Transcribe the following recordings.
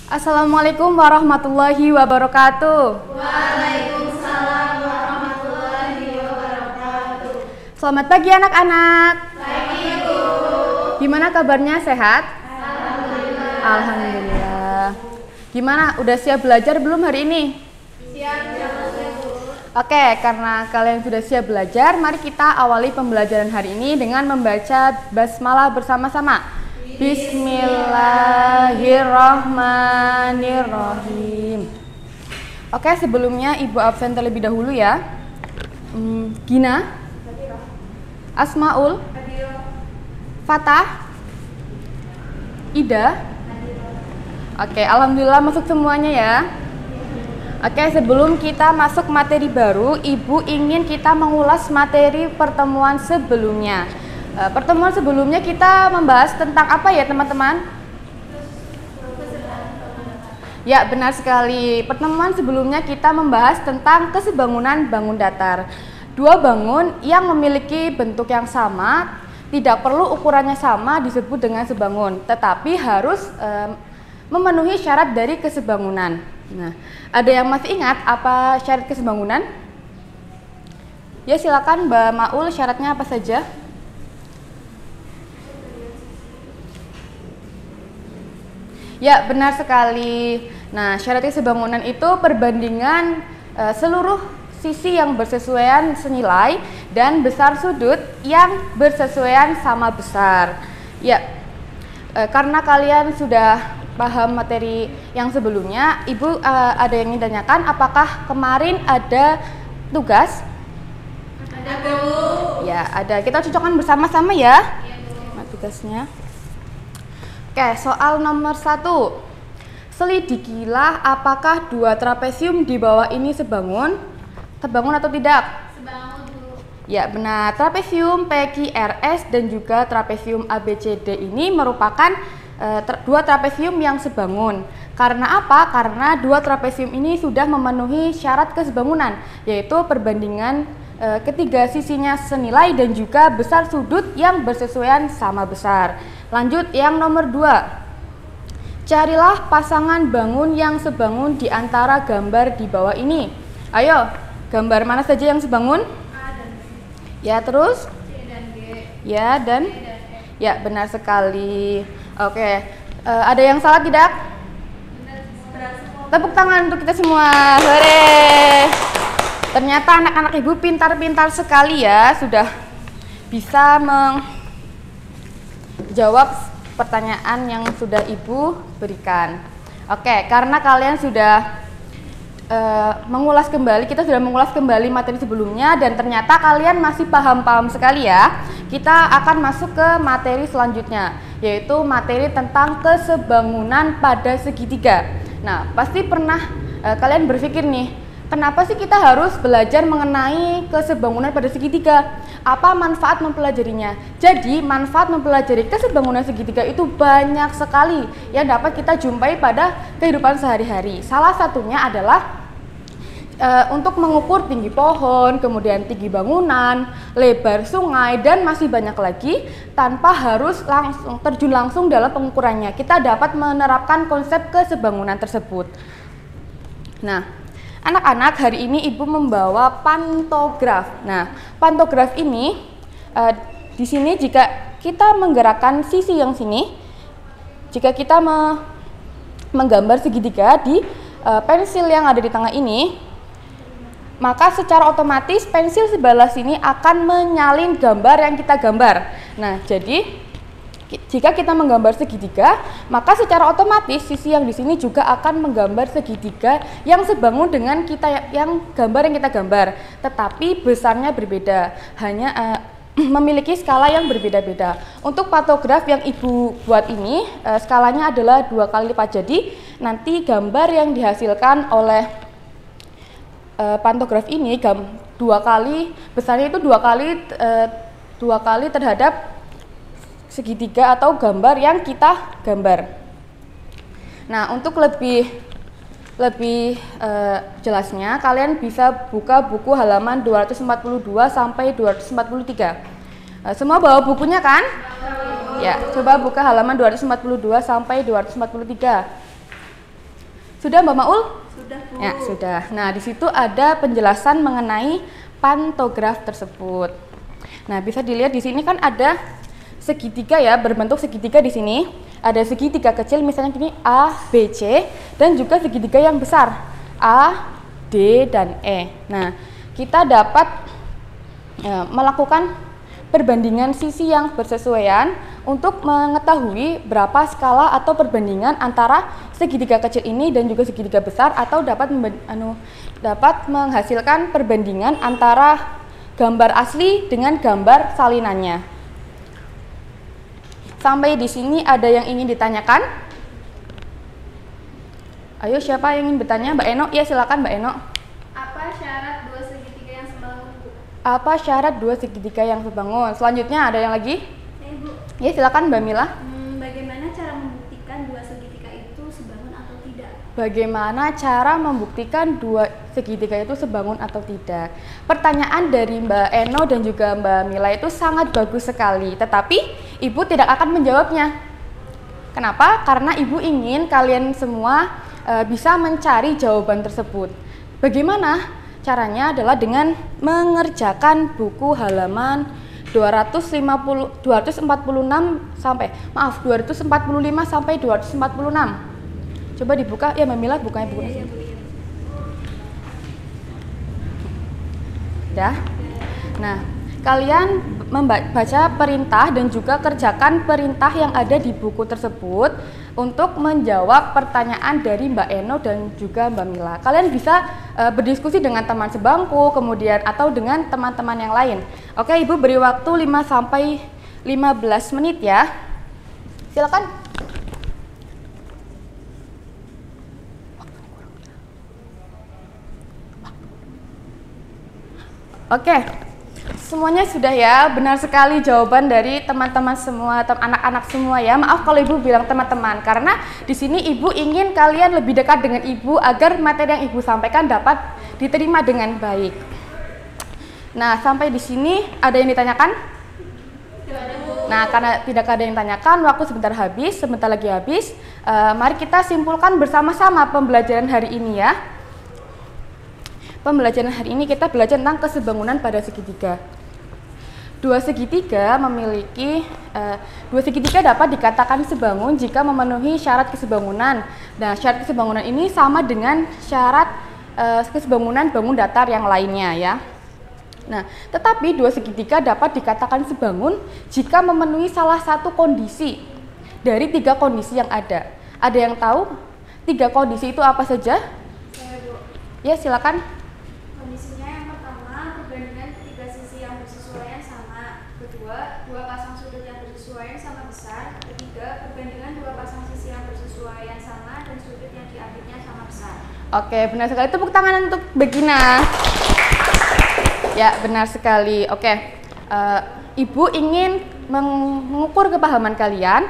Assalamualaikum warahmatullahi wabarakatuh. Waalaikumsalam warahmatullahi wabarakatuh. Selamat pagi anak-anak. Pagi, Bu. Gimana kabarnya, sehat? Alhamdulillah. Alhamdulillah. Gimana, udah siap belajar belum hari ini? Siap, Bu. Oke, karena kalian sudah siap belajar, mari kita awali pembelajaran hari ini dengan membaca basmalah bersama-sama. Bismillahirrahmanirrahim. Oke, sebelumnya Ibu absen terlebih dahulu ya. Gina, Asmaul, Fatah, Ida. Oke, alhamdulillah masuk semuanya ya. Oke, sebelum kita masuk materi baru, Ibu ingin kita mengulas materi pertemuan sebelumnya. Pertemuan sebelumnya kita membahas tentang apa ya teman-teman? Ya, benar sekali. Pertemuan sebelumnya kita membahas tentang kesebangunan bangun datar. Dua bangun yang memiliki bentuk yang sama, tidak perlu ukurannya sama disebut dengan sebangun, tetapi harus memenuhi syarat dari kesebangunan. Nah, ada yang masih ingat apa syarat kesebangunan? Ya, silakan Mbak Maul, syaratnya apa saja? Ya, benar sekali. Nah, syarat kesebangunan itu perbandingan seluruh sisi yang bersesuaian senilai dan besar sudut yang bersesuaian sama besar. Ya, karena kalian sudah paham materi yang sebelumnya, Ibu ada yang ingin tanyakan, apakah kemarin ada tugas? Ada, Bu. Ya, ada. Kita cocokkan bersama-sama ya. Iya, Bu. Tugasnya. Oke, soal nomor 1. Selidikilah apakah dua trapesium di bawah ini sebangun atau tidak? Sebangun, Bu. Ya, benar. Trapesium PQRS dan juga trapesium ABCD ini merupakan dua trapesium yang sebangun. Karena apa? Karena dua trapesium ini sudah memenuhi syarat kesebangunan, yaitu perbandingan ketiga sisinya senilai dan juga besar sudut yang bersesuaian sama besar. Lanjut yang nomor 2. Carilah pasangan bangun yang sebangun di antara gambar di bawah ini. Ayo, gambar mana saja yang sebangun? A dan B. Ya, terus? C dan G. Ya, dan? E dan F. Ya, benar sekali. Oke, ada yang salah tidak? Benar semua. Tepuk tangan untuk kita semua. Hore! Ternyata anak-anak Ibu pintar-pintar sekali ya, sudah bisa menjawab pertanyaan yang sudah Ibu berikan. Oke, karena kalian sudah mengulas kembali, kita sudah mengulas kembali materi sebelumnya dan ternyata kalian masih paham-paham sekali ya. Kita akan masuk ke materi selanjutnya, yaitu materi tentang kesebangunan pada segitiga. Nah, pasti pernah kalian berpikir nih, kenapa sih kita harus belajar mengenai kesebangunan pada segitiga? Apa manfaat mempelajarinya? Jadi, manfaat mempelajari kesebangunan segitiga itu banyak sekali yang dapat kita jumpai pada kehidupan sehari-hari. Salah satunya adalah untuk mengukur tinggi pohon, kemudian tinggi bangunan, lebar sungai, dan masih banyak lagi tanpa harus terjun langsung dalam pengukurannya. Kita dapat menerapkan konsep kesebangunan tersebut. Nah, anak-anak, hari ini Ibu membawa pantograf. Nah, pantograf ini di sini jika kita menggerakkan sisi yang sini, jika kita menggambar segitiga di pensil yang ada di tengah ini, maka secara otomatis pensil sebelah sini akan menyalin gambar yang kita gambar. Nah, jadi jika kita menggambar segitiga, maka secara otomatis sisi yang di sini juga akan menggambar segitiga yang sebangun dengan gambar yang kita gambar, tetapi besarnya berbeda, hanya memiliki skala yang berbeda-beda. Untuk pantograf yang Ibu buat ini, skalanya adalah 2 kali lipat. Jadi nanti gambar yang dihasilkan oleh pantograf ini 2 kali besarnya itu 2 kali terhadap segitiga atau gambar yang kita gambar. Nah, untuk lebih jelasnya kalian bisa buka buku halaman 242 sampai 243. Semua bawa bukunya kan? Ya, coba buka halaman 242 sampai 243. Sudah Mbak Maul? Sudah, Bu. Ya, sudah. Nah, di situ ada penjelasan mengenai pantograf tersebut. Nah, bisa dilihat di sini kan ada segitiga ya, berbentuk segitiga di sini. Ada segitiga kecil misalnya gini A, B, C, dan juga segitiga yang besar A, D, dan E. Nah, kita dapat melakukan perbandingan sisi yang bersesuaian untuk mengetahui berapa skala atau perbandingan antara segitiga kecil ini dan juga segitiga besar, atau dapat menghasilkan perbandingan antara gambar asli dengan gambar salinannya. Sampai di sini ada yang ingin ditanyakan? Ayo, siapa yang ingin bertanya? Mbak Eno? Iya, silakan Mbak Eno. Apa syarat dua segitiga yang sebangun, Bu? Apa syarat dua segitiga yang sebangun? Selanjutnya ada yang lagi? Bu. Ya, silakan Mbak Mila. Bagaimana cara membuktikan dua segitiga itu sebangun atau tidak? Bagaimana cara membuktikan dua segitiga itu sebangun atau tidak? Pertanyaan dari Mbak Eno dan juga Mbak Mila itu sangat bagus sekali, tetapi Ibu tidak akan menjawabnya. Kenapa? Karena Ibu ingin kalian semua bisa mencari jawaban tersebut. Bagaimana? Caranya adalah dengan mengerjakan buku halaman 245 sampai 246. Coba dibuka ya Mbak Mila, bukanya bukunya. Dah. Nah, kalian membaca perintah dan juga kerjakan perintah yang ada di buku tersebut untuk menjawab pertanyaan dari Mbak Eno dan juga Mbak Mila. Kalian bisa berdiskusi dengan teman sebangku, kemudian atau dengan teman-teman yang lain. Oke, Ibu beri waktu 5 sampai 15 menit ya. Silakan. Oke. Semuanya sudah ya, benar sekali jawaban dari teman-teman semua, anak-anak semua ya. Maaf kalau Ibu bilang teman-teman, karena di sini Ibu ingin kalian lebih dekat dengan Ibu agar materi yang Ibu sampaikan dapat diterima dengan baik. Nah, sampai di sini ada yang ditanyakan? Nah, karena tidak ada yang ditanyakan, waktu sebentar lagi habis. Mari kita simpulkan bersama-sama pembelajaran hari ini ya. Pembelajaran hari ini kita belajar tentang kesebangunan pada segitiga. Dua segitiga dapat dikatakan sebangun jika memenuhi syarat kesebangunan. Nah, syarat kesebangunan ini sama dengan syarat kesebangunan bangun datar yang lainnya ya. Nah, tetapi dua segitiga dapat dikatakan sebangun jika memenuhi salah satu kondisi dari 3 kondisi yang ada. Ada yang tahu 3 kondisi itu apa saja? Saya, Bu. Ya, silakan. Kondisinya yang pertama, perbandingan ketiga sisi yang bersesuaian sama. Kedua, 2 pasang sudut yang bersesuaian sama besar. Ketiga, perbandingan 2 pasang sisi yang bersesuaian sama dan sudut yang diambilnya sama besar. Oke, benar sekali. Tepuk tangan untuk Begina. Ya, benar sekali. Oke, Ibu ingin mengukur kepahaman kalian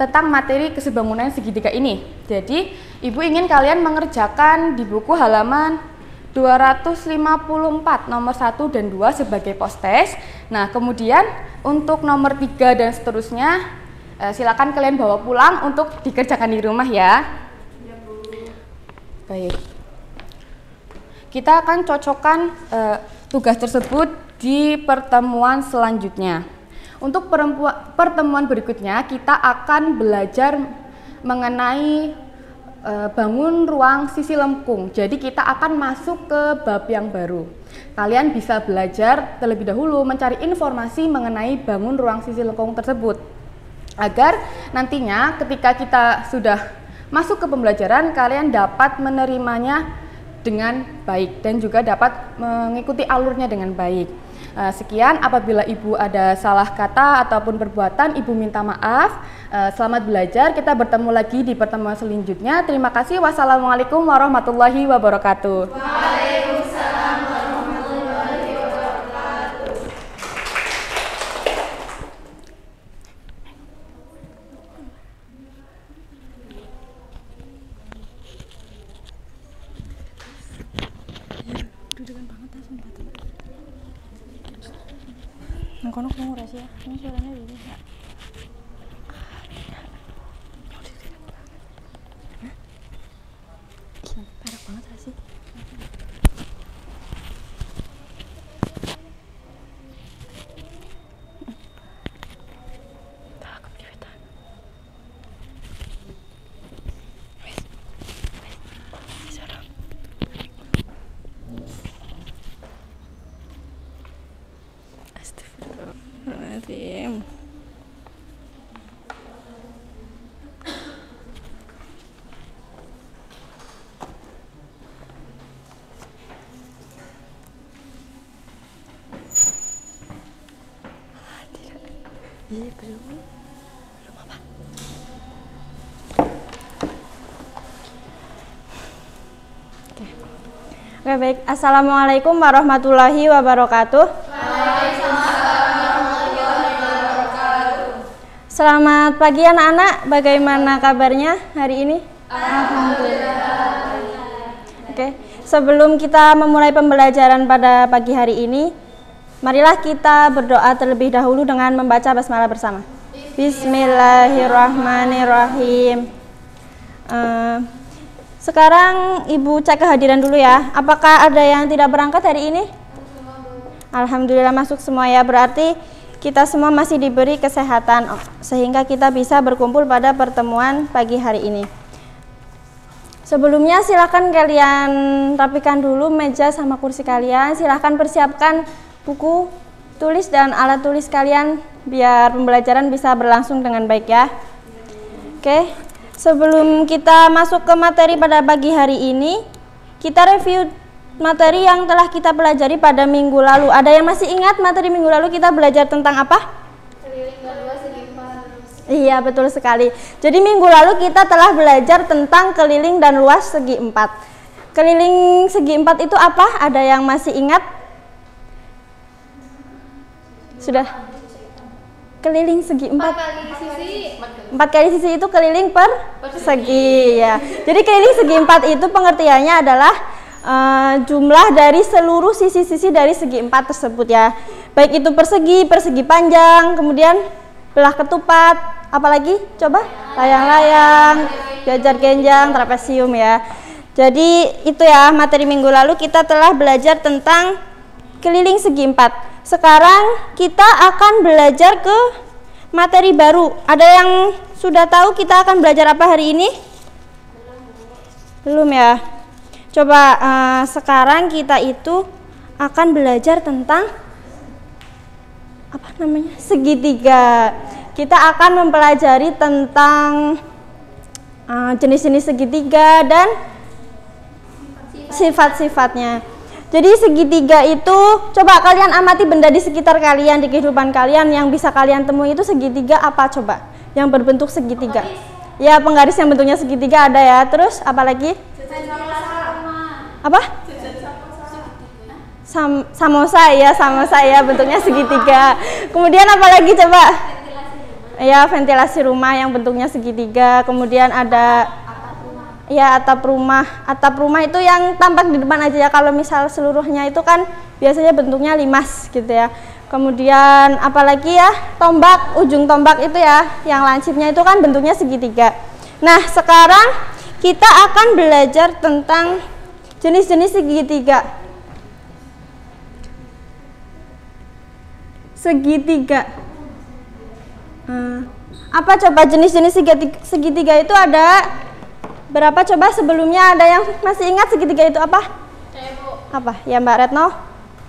tentang materi kesebangunan segitiga ini. Jadi, Ibu ingin kalian mengerjakan di buku halaman 254 nomor 1 dan 2 sebagai post-test. Nah, kemudian untuk nomor 3 dan seterusnya silakan kalian bawa pulang untuk dikerjakan di rumah ya. Ya, Bu. Baik. Kita akan cocokkan tugas tersebut di pertemuan selanjutnya. Untuk pertemuan berikutnya kita akan belajar mengenai bangun ruang sisi lengkung. Jadi kita akan masuk ke bab yang baru. Kalian bisa belajar terlebih dahulu mencari informasi mengenai bangun ruang sisi lengkung tersebut, agar nantinya ketika kita sudah masuk ke pembelajaran kalian dapat menerimanya dengan baik dan juga dapat mengikuti alurnya dengan baik. Sekian, apabila Ibu ada salah kata ataupun perbuatan, Ibu minta maaf. Selamat belajar, kita bertemu lagi di pertemuan selanjutnya. Terima kasih. Wassalamualaikum warahmatullahi wabarakatuh. Waalaikumsalam warahmatullahi wabarakatuh. Kono kamu rahasia, ini suaranya dulu. Tim. Oke, baik. Assalamualaikum warahmatullahi wabarakatuh. Selamat pagi anak-anak. Bagaimana kabarnya hari ini? Alhamdulillah. Oke, sebelum kita memulai pembelajaran pada pagi hari ini, marilah kita berdoa terlebih dahulu dengan membaca basmalah bersama. Bismillahirrahmanirrahim. Sekarang Ibu cek kehadiran dulu ya. Apakah ada yang tidak berangkat hari ini? Alhamdulillah masuk semua ya. Berarti kita semua masih diberi kesehatan sehingga kita bisa berkumpul pada pertemuan pagi hari ini. Sebelumnya silakan kalian rapikan dulu meja sama kursi kalian. Silakan persiapkan buku tulis dan alat tulis kalian biar pembelajaran bisa berlangsung dengan baik ya. Oke. Sebelum kita masuk ke materi pada pagi hari ini, kita review materi yang telah kita pelajari pada minggu lalu. Ada yang masih ingat materi minggu lalu kita belajar tentang apa? Keliling dan luas segi 4. Iya, betul sekali. Jadi minggu lalu kita telah belajar tentang keliling dan luas segi 4. Keliling segi 4 itu apa? Ada yang masih ingat? Sudah? Keliling segi 4. 4 kali sisi itu keliling persegi ya. Jadi keliling segi 4 itu pengertiannya adalah jumlah dari seluruh sisi-sisi dari segi 4 tersebut ya. Baik itu persegi, persegi panjang, kemudian belah ketupat, apalagi coba layang-layang, jajar genjang, trapesium ya. Jadi itu ya materi minggu lalu kita telah belajar tentang keliling segi 4. Sekarang kita akan belajar ke materi baru. Ada yang sudah tahu kita akan belajar apa hari ini? Belum ya? Coba sekarang kita itu akan belajar tentang apa namanya? Segitiga. Kita akan mempelajari tentang jenis-jenis segitiga dan sifat-sifatnya. Jadi segitiga itu, coba kalian amati benda di sekitar kalian, di kehidupan kalian yang bisa kalian temui itu segitiga apa coba? Yang berbentuk segitiga. Ya, penggaris yang bentuknya segitiga ada ya. Terus apa lagi? Apa? Samosa ya, samosa ya, bentuknya segitiga. Kemudian apa lagi coba? Ya, ventilasi rumah yang bentuknya segitiga. Kemudian ada ya atap rumah. Atap rumah itu yang tampak di depan aja ya. Kalau misal seluruhnya itu kan biasanya bentuknya limas gitu ya. Kemudian apalagi ya, tombak, ujung tombak itu ya, yang lancipnya itu kan bentuknya segitiga. Nah, sekarang kita akan belajar tentang jenis-jenis segitiga. Segitiga. Apa coba jenis-jenis segitiga itu ada berapa coba? Sebelumnya ada yang masih ingat segitiga itu apa? Saya Bu. Apa? Ya Mbak Retno?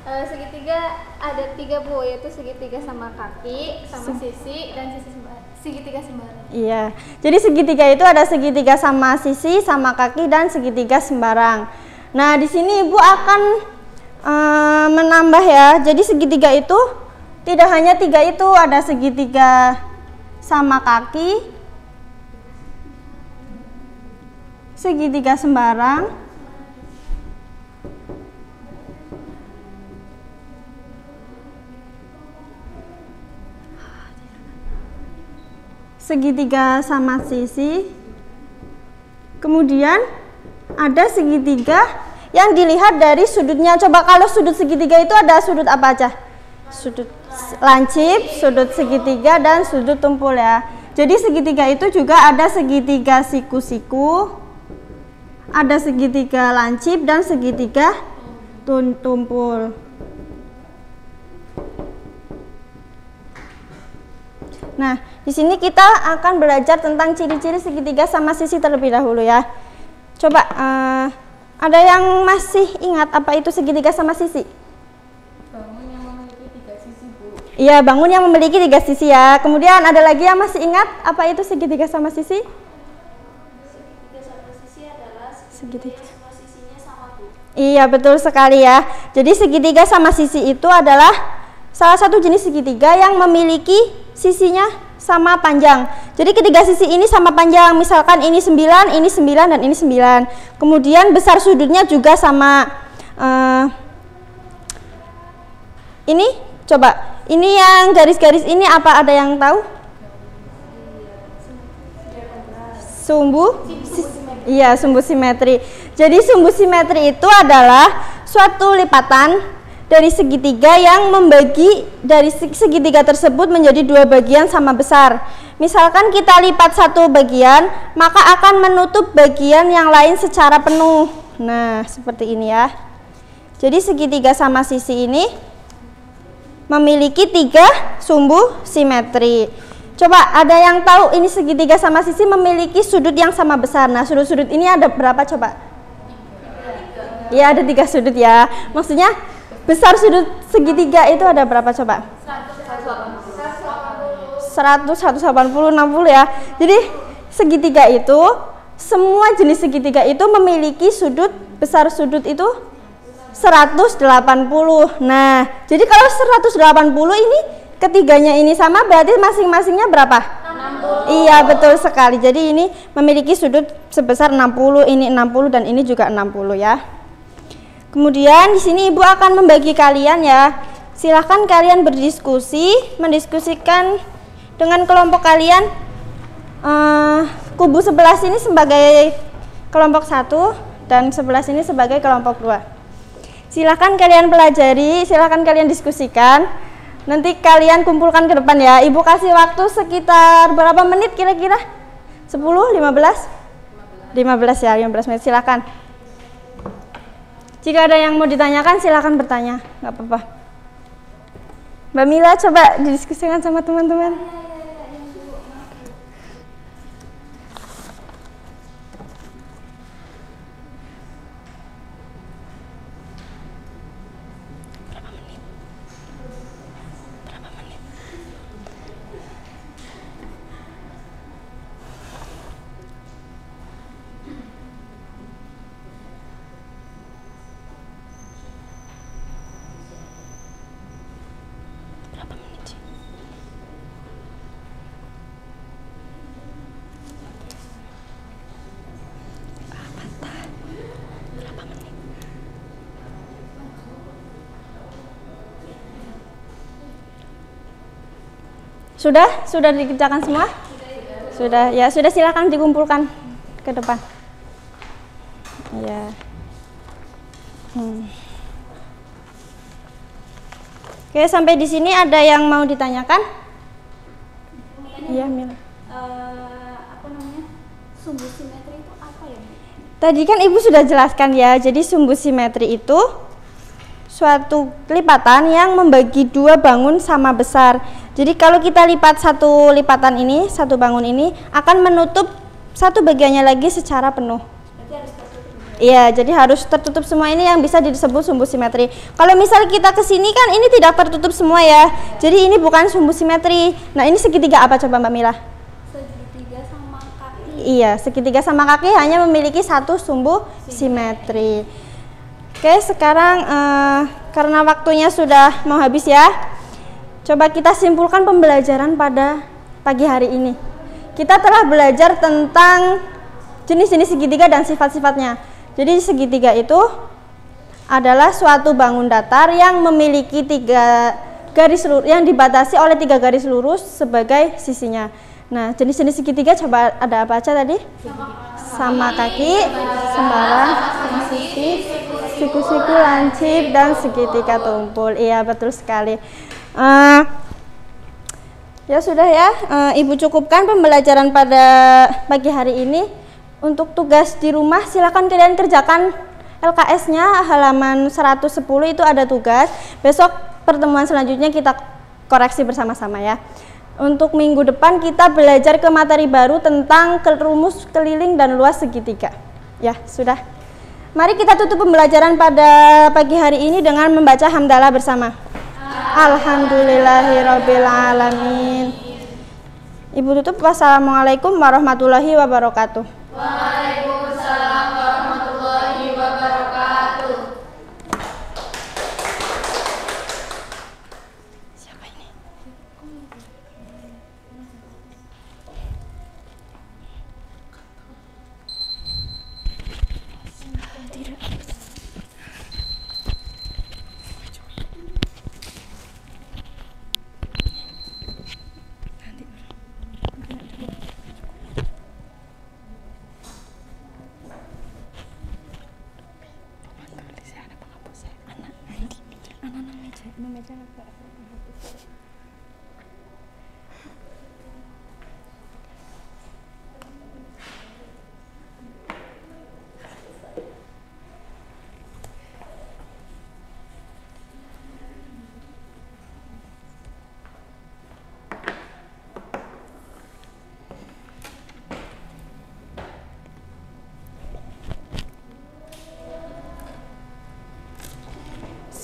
Segitiga ada 3 Bu, yaitu segitiga sama kaki, sama sisi, dan segitiga sembarang. Iya. Jadi segitiga itu ada segitiga sama sisi, sama kaki, dan segitiga sembarang. Nah, di sini Ibu akan menambah ya. Jadi segitiga itu tidak hanya 3 itu, ada segitiga sama kaki, segitiga sembarang, segitiga sama sisi, kemudian ada segitiga yang dilihat dari sudutnya. Coba kalau sudut segitiga itu ada sudut apa aja? Sudut lancip, sudut segitiga, dan sudut tumpul ya. Jadi segitiga itu juga ada segitiga siku-siku, ada segitiga lancip, dan segitiga tumpul. Nah, di sini kita akan belajar tentang ciri-ciri segitiga sama sisi terlebih dahulu ya. Coba ada yang masih ingat apa itu segitiga sama sisi? Bangun yang memiliki 3 sisi, Bu. Iya, bangun yang memiliki 3 sisi ya. Kemudian ada lagi yang masih ingat apa itu segitiga sama sisi? Segitiga sama sisi adalah Segitiga. semua sisinya sama, Bu. Iya, betul sekali ya. Jadi segitiga sama sisi itu adalah salah satu jenis segitiga yang memiliki sisinya sama panjang. Jadi ketiga sisi ini sama panjang. Misalkan ini 9, ini 9, dan ini 9. Kemudian besar sudutnya juga sama. Ini coba. Ini yang garis-garis ini apa ada yang tahu? Iya, sumbu simetri. Jadi sumbu simetri itu adalah suatu lipatan dari segitiga yang membagi dari segitiga tersebut menjadi 2 bagian sama besar. Misalkan kita lipat satu bagian, maka akan menutup bagian yang lain secara penuh. Nah, seperti ini ya. Jadi segitiga sama sisi ini memiliki 3 sumbu simetri. Coba ada yang tahu ini segitiga sama sisi memiliki sudut yang sama besar. Nah, sudut-sudut ini ada berapa coba? Ya, ada 3 sudut ya. Maksudnya besar sudut segitiga itu ada berapa coba? 100, 180, 60 ya. Jadi segitiga itu, semua jenis segitiga itu memiliki sudut, besar sudut itu 180. Nah, jadi kalau 180 ini ketiganya ini sama, berarti masing-masingnya berapa? 60. Iya, betul sekali. Jadi ini memiliki sudut sebesar 60, ini 60, dan ini juga 60 ya. Kemudian di sini Ibu akan membagi kalian ya. Silahkan kalian berdiskusi, mendiskusikan dengan kelompok kalian. Kubu sebelah sini sebagai kelompok 1 dan sebelah sini sebagai kelompok 2. Silahkan kalian pelajari, silahkan kalian diskusikan. Nanti kalian kumpulkan ke depan ya. Ibu kasih waktu sekitar berapa menit kira-kira? 10, 15? 15 ya, 15 menit. Silahkan. Jika ada yang mau ditanyakan, silahkan bertanya. Nggak apa-apa. Mbak Mila, coba didiskusikan sama teman-teman. Sudah dikerjakan semua? Sudah. Ya, sudah, silakan dikumpulkan ke depan. Ya. Oke, sampai di sini ada yang mau ditanyakan? Iya, Mila. Apa namanya? Sumbu simetri itu apa ya, Bu? Tadi kan Ibu sudah jelaskan ya. Jadi sumbu simetri itu suatu lipatan yang membagi 2 bangun sama besar. Jadi kalau kita lipat satu lipatan ini, satu bangun ini akan menutup satu bagiannya lagi secara penuh. Iya, jadi harus tertutup semua. Ini yang bisa disebut sumbu simetri. Kalau misal kita ke sini kan ini tidak tertutup semua ya. Jadi ini bukan sumbu simetri. Nah, ini segitiga apa coba Mbak Mila? Segitiga sama kaki. Iya, segitiga sama kaki hanya memiliki 1 sumbu simetri. Oke, sekarang karena waktunya sudah mau habis ya. Coba kita simpulkan pembelajaran pada pagi hari ini. Kita telah belajar tentang jenis-jenis segitiga dan sifat-sifatnya. Jadi segitiga itu adalah suatu bangun datar yang memiliki 3 garis lurus, yang dibatasi oleh 3 garis lurus sebagai sisinya. Nah, jenis-jenis segitiga coba ada apa aja tadi? Sama kaki, sembarang, sisi, siku-siku, lancip, dan segitiga tumpul. Iya, betul sekali. Ya sudah ya, Ibu cukupkan pembelajaran pada pagi hari ini. Untuk tugas di rumah silakan kalian kerjakan LKS-nya halaman 110, itu ada tugas. Besok pertemuan selanjutnya kita koreksi bersama-sama ya. Untuk minggu depan kita belajar ke materi baru tentang rumus keliling dan luas segitiga. Ya, sudah. Mari kita tutup pembelajaran pada pagi hari ini dengan membaca hamdalah bersama. Alhamdulillahirabbil alamin. Ibu tutup. Wassalamualaikum warahmatullahi wabarakatuh. Waalaikumsalam warahmatullahi wabarakatuh. Siapa ini?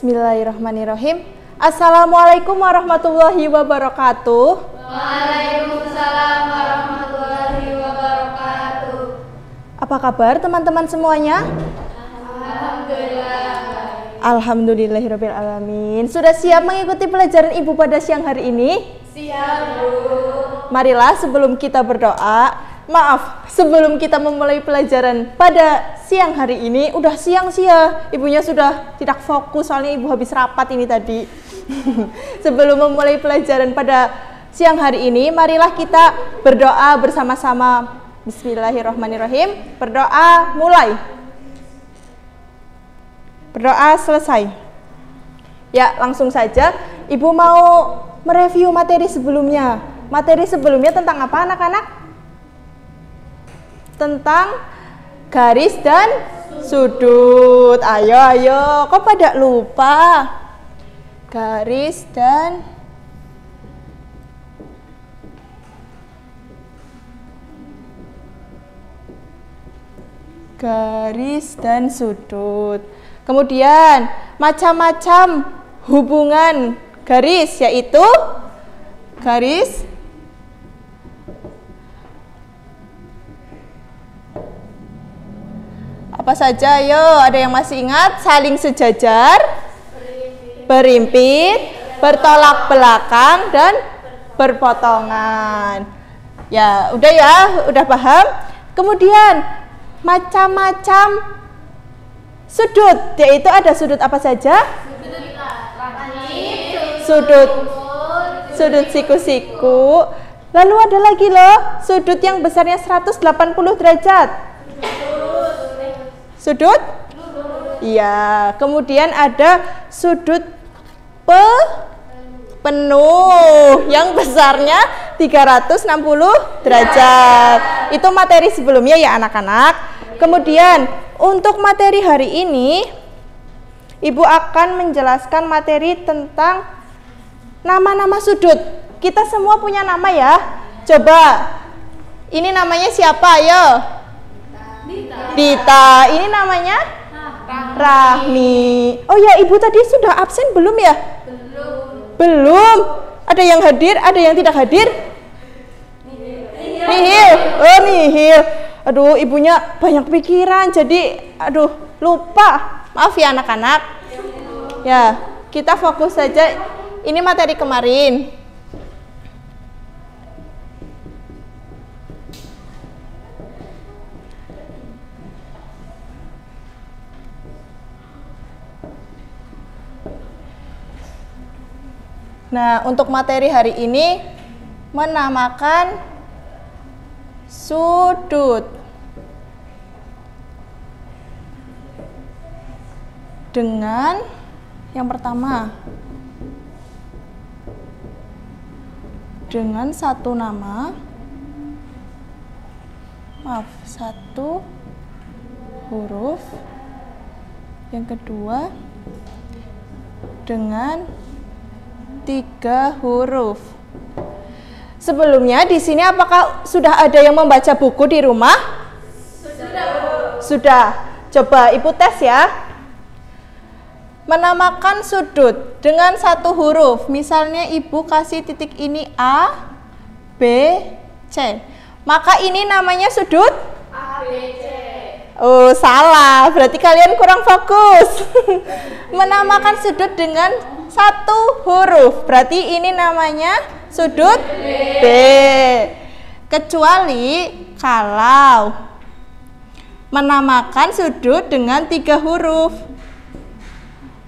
Bismillahirrahmanirrahim. Assalamualaikum warahmatullahi wabarakatuh. Waalaikumsalam warahmatullahi wabarakatuh. Apa kabar teman-teman semuanya? Alhamdulillah. Alhamdulillahirabbil alamin. Sudah siap mengikuti pelajaran Ibu pada siang hari ini? Siap, Bu. Marilah sebelum kita berdoa, sebelum kita memulai pelajaran pada siang hari ini, udah siang sih ya, ibunya sudah tidak fokus soalnya ibu habis rapat ini tadi. Sebelum memulai pelajaran pada siang hari ini, marilah kita berdoa bersama-sama. Bismillahirrahmanirrahim. Berdoa mulai. Berdoa selesai. Ya, langsung saja. Ibu mau mereview materi sebelumnya. Materi sebelumnya tentang apa anak-anak? Tentang garis dan sudut. Ayo, kok pada lupa? Garis dan sudut. Kemudian macam-macam hubungan garis, yaitu garis apa saja? Ayo, ada yang masih ingat? Saling sejajar, berimpit, bertolak belakang, dan berpotongan. Ya, udah paham? Kemudian macam-macam sudut, yaitu ada sudut apa saja? Sudut siku-siku. Lalu ada lagi loh, sudut yang besarnya 180 derajat. Sudut? Iya. Kemudian ada sudut penuh yang besarnya 360 derajat. Itu materi sebelumnya ya anak-anak. Kemudian untuk materi hari ini, Ibu akan menjelaskan materi tentang nama-nama sudut. Kita semua punya nama ya. Coba, ini namanya siapa? Ayo. Dita. Ini namanya? Rahmi. Oh ya, Ibu tadi sudah absen belum ya? Belum. Ada yang hadir, ada yang tidak hadir? Nihil. Oh, nihil. Aduh, ibunya banyak pikiran, jadi lupa. Maaf ya anak-anak. Ya, kita fokus saja. Ini materi kemarin. Nah, untuk materi hari ini menamakan sudut dengan yang pertama dengan satu huruf, yang kedua dengan 3 huruf. Sebelumnya di sini apakah sudah ada yang membaca buku di rumah? Sudah. Coba Ibu tes ya. menamakan sudut dengan satu huruf. Misalnya ibu kasih titik ini A, B, C. Maka ini namanya sudut A, B, C. Oh, salah. Berarti kalian kurang fokus. Menamakan sudut dengan satu huruf. Berarti ini namanya sudut B. Kecuali kalau menamakan sudut dengan 3 huruf.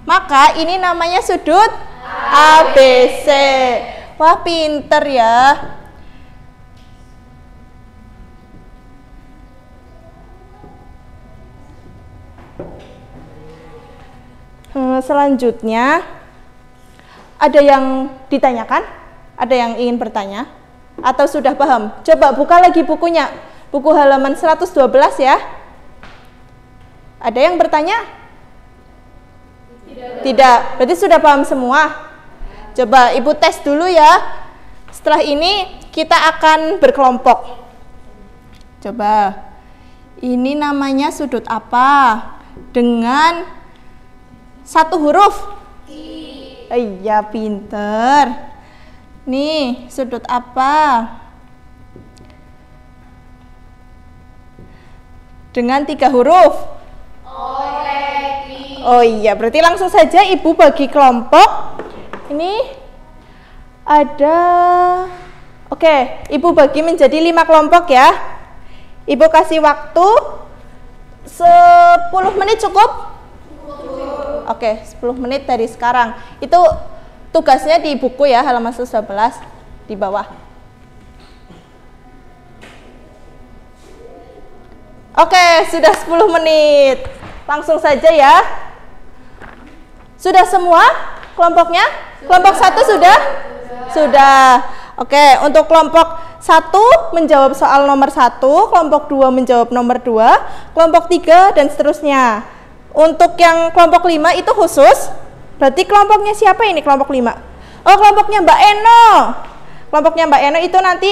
Maka ini namanya sudut ABC. Wah, pinter ya. Selanjutnya, ada yang ditanyakan? Ada yang ingin bertanya? Atau sudah paham? Coba buka lagi bukunya. Buku halaman 112 ya. Ada yang bertanya? Tidak. Berarti sudah paham semua? Coba ibu tes dulu ya. Setelah ini kita akan berkelompok. Coba. Ini namanya sudut apa? Dengan satu huruf? Iya, pinter. Nih, sudut apa? Dengan 3 huruf? Oh iya, berarti langsung saja ibu bagi kelompok. Ini ada, oke, ibu bagi menjadi 5 kelompok ya. Ibu kasih waktu 10 menit cukup? Oke, 10 menit dari sekarang. Itu tugasnya di buku ya, halaman 111 di bawah. Oke, sudah 10 menit. Langsung saja ya. Sudah semua kelompoknya? Kelompok 1 sudah? Sudah. Oke, untuk kelompok 1 menjawab soal nomor 1, kelompok 2 menjawab nomor 2, kelompok 3 dan seterusnya. Untuk yang kelompok 5 itu khusus. Berarti kelompoknya siapa ini kelompok 5? Oh, kelompoknya Mbak Eno. Kelompoknya Mbak Eno itu nanti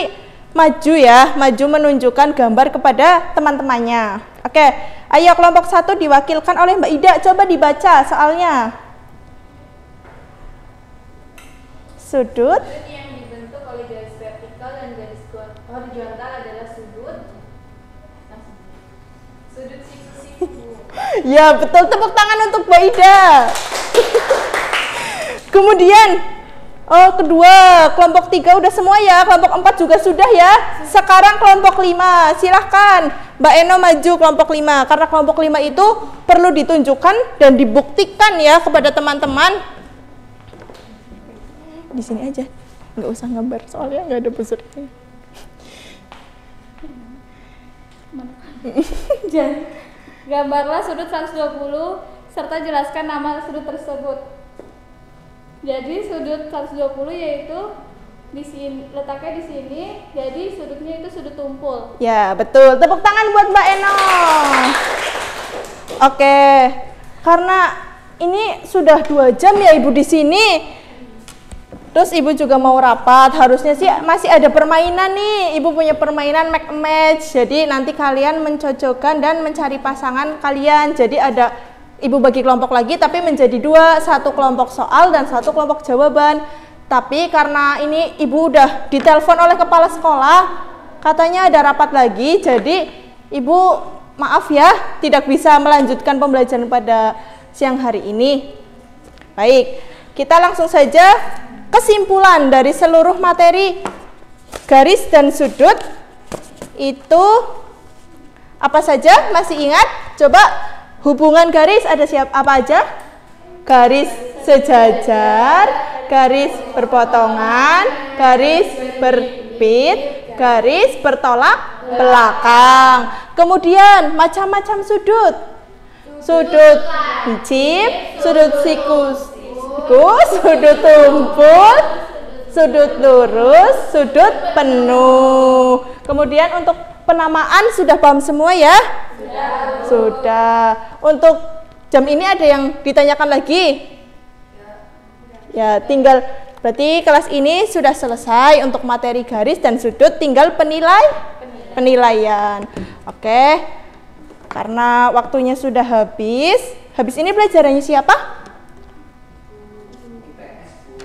maju ya, maju menunjukkan gambar kepada teman-temannya. Oke, ayo kelompok 1 diwakilkan oleh Mbak Ida. Coba dibaca soalnya. Sudut yang dibentuk oleh garis vertikal dan garis horizontal adalah sudut siku-siku. Ya, betul. Tepuk tangan untuk Mbak Ida. Kemudian, oh, kedua, kelompok 3 udah semua ya, kelompok 4 juga sudah ya. Sekarang kelompok 5, silahkan Mbak Eno maju kelompok 5, karena kelompok 5 itu perlu ditunjukkan dan dibuktikan ya kepada teman-teman. Di sini aja, nggak usah gambar, soalnya nggak ada pesertanya. Gambarlah sudut 120 serta jelaskan nama sudut tersebut. Jadi sudut 120 yaitu di sini, letaknya di sini, jadi sudutnya itu sudut tumpul. Ya, betul. Tepuk tangan buat Mbak Eno. Oke, karena ini sudah 2 jam ya Ibu di sini. Terus Ibu juga mau rapat, harusnya sih masih ada permainan nih. Ibu punya permainan make match. Jadi nanti kalian mencocokkan dan mencari pasangan kalian. Jadi ada Ibu bagi kelompok lagi tapi menjadi 2, 1 kelompok soal dan 1 kelompok jawaban. Tapi karena ini Ibu udah ditelepon oleh kepala sekolah, katanya ada rapat lagi. Jadi Ibu maaf ya, tidak bisa melanjutkan pembelajaran pada siang hari ini. Baik, kita langsung saja kesimpulan dari seluruh materi garis dan sudut itu apa saja? Masih ingat? Coba hubungan garis ada apa aja? Garis sejajar, garis berpotongan, garis berbit, garis bertolak belakang. Kemudian macam-macam sudut. Sudut lancip, sudut siku, sudut tumpul, sudut lurus, sudut penuh. Kemudian untuk penamaan sudah paham semua ya? Sudah. Untuk jam ini ada yang ditanyakan lagi? Ya, tinggal berarti kelas ini sudah selesai untuk materi garis dan sudut, tinggal penilaian. Oke. Karena waktunya sudah habis. Habis ini pelajarannya siapa?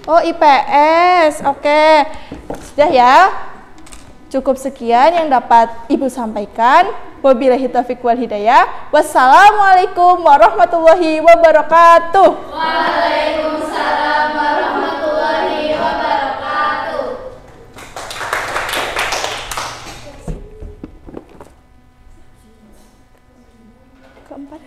Oh, IPS. Oke. Sudah ya. Cukup sekian yang dapat Ibu sampaikan. Wabillahi taufiq wal hidayah. Wassalamualaikum warahmatullahi wabarakatuh. Waalaikumsalam warahmatullahi wabarakatuh. Keempat.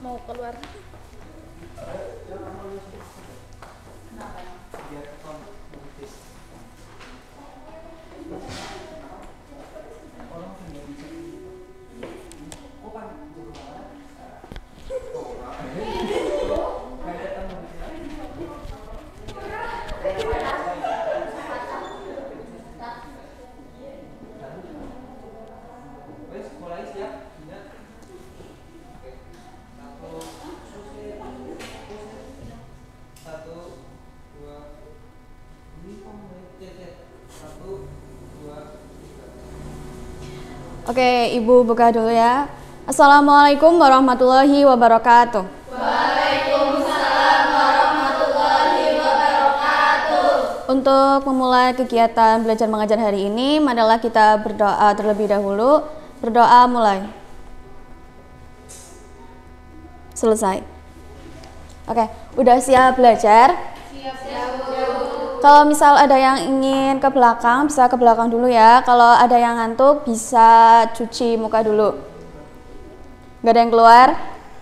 Mau keluar. Oke, Ibu buka dulu ya. Assalamualaikum warahmatullahi wabarakatuh. Waalaikumsalam warahmatullahi wabarakatuh. Untuk memulai kegiatan belajar mengajar hari ini, marilah kita berdoa terlebih dahulu. Berdoa mulai. Selesai. Oke, udah siap belajar? Kalau misal ada yang ingin ke belakang, bisa ke belakang dulu ya. Kalau ada yang ngantuk, bisa cuci muka dulu. Gak ada yang keluar?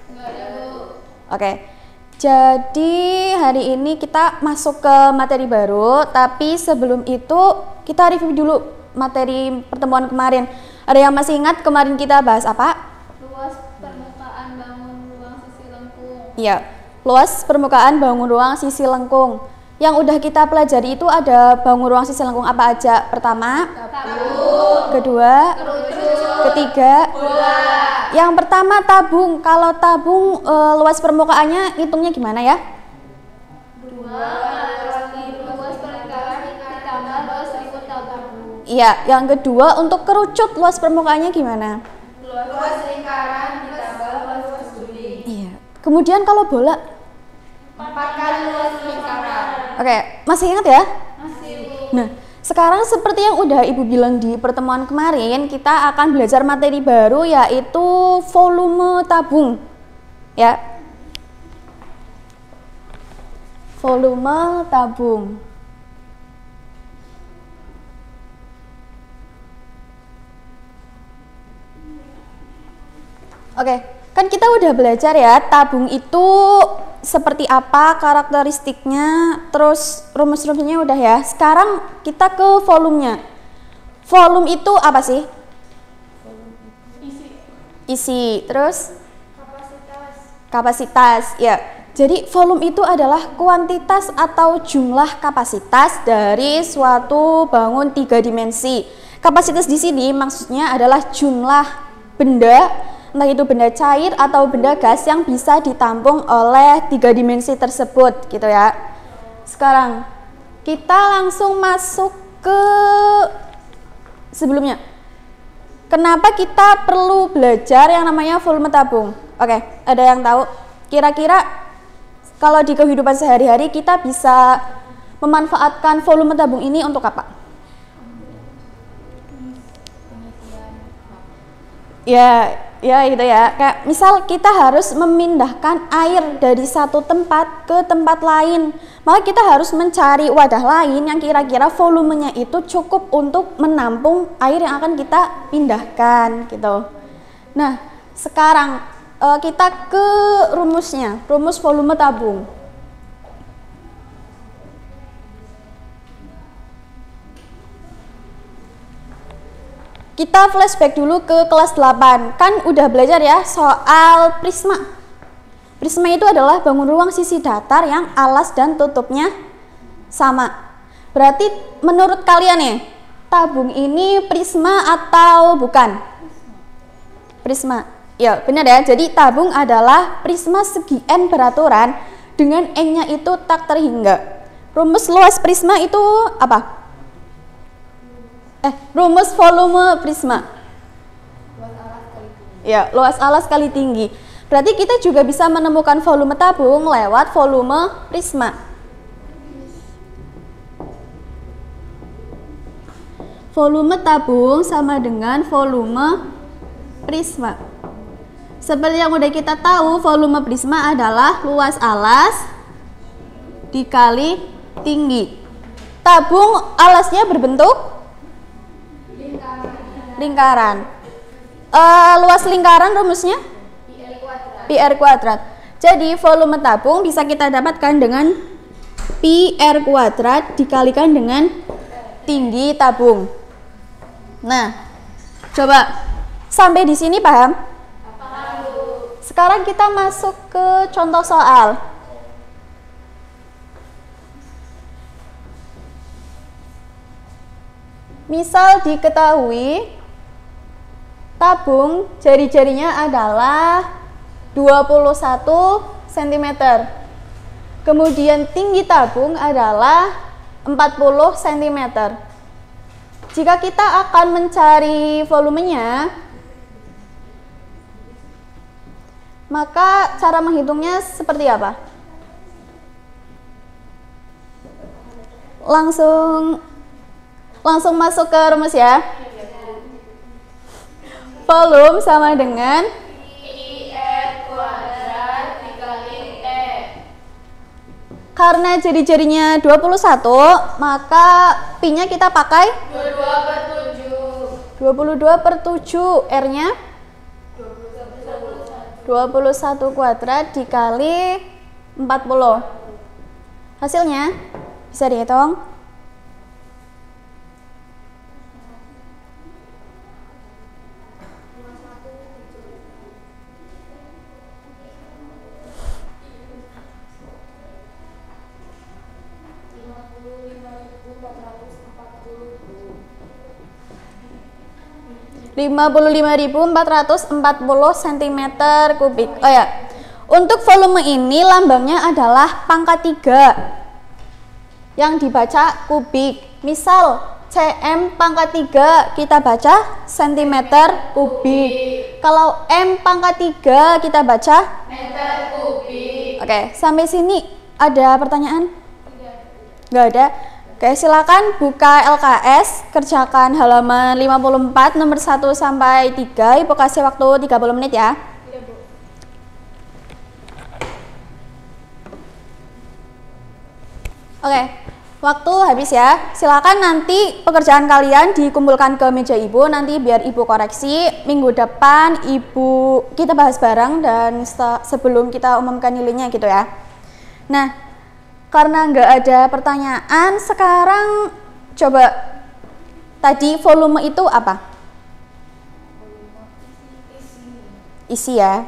Nggak ada, Bu. Oke. Jadi hari ini kita masuk ke materi baru, tapi sebelum itu kita review dulu materi pertemuan kemarin. Ada yang masih ingat kemarin kita bahas apa? Luas permukaan bangun ruang sisi lengkung. Iya, luas permukaan bangun ruang sisi lengkung. Yang udah kita pelajari itu ada bangun ruang sisi lengkung apa aja? Pertama, Tabung, kedua, kerucut, ketiga, bola. yang pertama tabung. Kalau tabung luas permukaannya hitungnya gimana ya? 2 kali luas permukaan ditambah luas lingkup tabung. Iya, yang kedua untuk kerucut luas permukaannya gimana? Luas lingkaran ditambah luas budi. Iya. Kemudian kalau bola, 4 kali luas lingkaran. oke, masih ingat ya? Masih, Bu. Nah, sekarang seperti yang udah Ibu bilang di pertemuan kemarin, kita akan belajar materi baru yaitu volume tabung. Ya. Volume tabung. Oke, kan kita udah belajar ya, tabung itu seperti apa karakteristiknya, terus rumus-rumusnya udah ya. Sekarang kita ke volumenya. Volume itu apa sih? Isi. Terus? Kapasitas. Ya. Jadi volume itu adalah kuantitas atau jumlah kapasitas dari suatu bangun 3 dimensi. Kapasitas di sini maksudnya adalah jumlah benda, entah itu benda cair atau benda gas yang bisa ditampung oleh 3 dimensi tersebut gitu ya. Sekarang kita langsung masuk ke sebelumnya. Kenapa kita perlu belajar yang namanya volume tabung? Oke, ada yang tahu? Kira-kira kalau di kehidupan sehari-hari kita bisa memanfaatkan volume tabung ini untuk apa? Ya gitu ya. Kayak misal kita harus memindahkan air dari satu tempat ke tempat lain, maka kita harus mencari wadah lain yang kira-kira volumenya itu cukup untuk menampung air yang akan kita pindahkan gitu. Nah, sekarang kita ke rumusnya, rumus volume tabung. Kita flashback dulu ke kelas 8. Kan udah belajar ya soal prisma. Prisma itu adalah bangun ruang sisi datar yang alas dan tutupnya sama. Berarti menurut kalian nih, tabung ini prisma atau bukan? Prisma. Ya, benar ya. Jadi tabung adalah prisma segi N beraturan dengan N-nya itu tak terhingga. Rumus luas prisma itu apa? Rumus volume prisma. Ya, luas alas kali tinggi. Berarti kita juga bisa menemukan volume tabung lewat volume prisma. Volume tabung sama dengan volume prisma. Seperti yang udah kita tahu, volume prisma adalah luas alas dikali tinggi. Tabung alasnya berbentuk lingkaran. Luas lingkaran rumusnya pi r kuadrat. Jadi volume tabung bisa kita dapatkan dengan pi r kuadrat dikalikan dengan tinggi tabung. Nah, coba sampai di sini paham? Sekarang kita masuk ke contoh soal. Misal diketahui tabung jari-jarinya adalah 21 cm. Kemudian tinggi tabung adalah 40 cm. Jika kita akan mencari volumenya, maka cara menghitungnya seperti apa? Langsung masuk ke rumus ya. Volume sama dengan pi r kuadrat dikali T. Karena jari-jarinya 21, maka pi-nya kita pakai 22/7. R-nya 21 kuadrat dikali 40. Hasilnya bisa dihitung. 55.440 cm kubik. Oh ya, untuk volume ini lambangnya adalah pangkat 3 yang dibaca kubik. Misal cm pangkat 3 kita baca cm kubik. Kalau m pangkat 3 kita baca Meter kubik. Oke, sampai sini ada pertanyaan? Nggak ada. Oke, silakan buka LKS, kerjakan halaman 54 nomor 1 sampai 3. Ibu kasih waktu 30 menit ya. Oke, waktu habis ya. Silakan nanti pekerjaan kalian dikumpulkan ke meja ibu, nanti biar ibu koreksi. Minggu depan ibu kita bahas bareng dan sebelum kita umumkan nilainya gitu ya. Nah, karena nggak ada pertanyaan, sekarang coba tadi volume itu apa? Isi ya,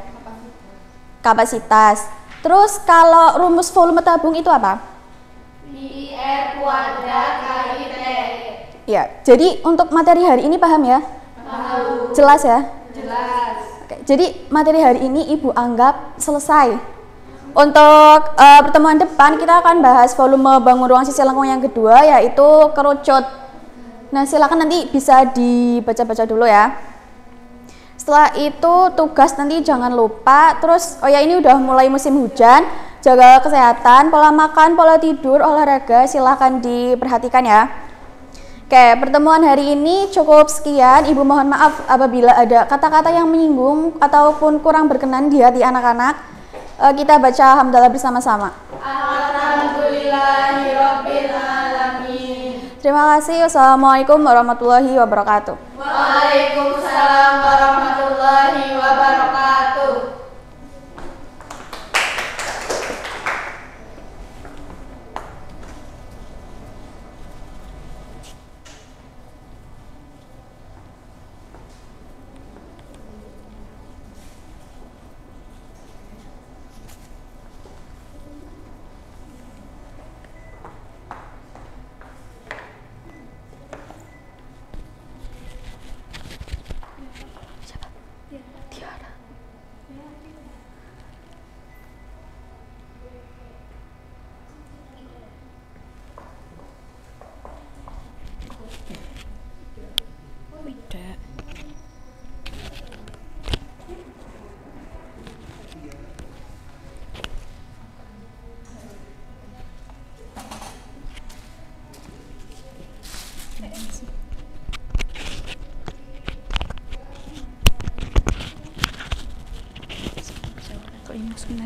kapasitas. Terus kalau rumus volume tabung itu apa? Pi r kuadrat kali T. Ya, jadi untuk materi hari ini paham ya? Paham. Jelas ya? Jelas. Oke, jadi materi hari ini ibu anggap selesai. Untuk pertemuan depan kita akan bahas volume bangun ruang sisi lengkung yang kedua, yaitu kerucut. Nah, silakan nanti bisa dibaca-baca dulu ya. Setelah itu tugas nanti jangan lupa. Terus oh ya, ini udah mulai musim hujan, jaga kesehatan, pola makan, pola tidur, olahraga silahkan diperhatikan ya. Oke, pertemuan hari ini cukup sekian. Ibu mohon maaf apabila ada kata-kata yang menyinggung ataupun kurang berkenan di hati anak-anak. Kita baca hamdalah bersama-sama. Alhamdulillahirabbil alamin. Terima kasih. Wassalamualaikum warahmatullahi wabarakatuh. Waalaikumsalam warahmatullahi wabarakatuh.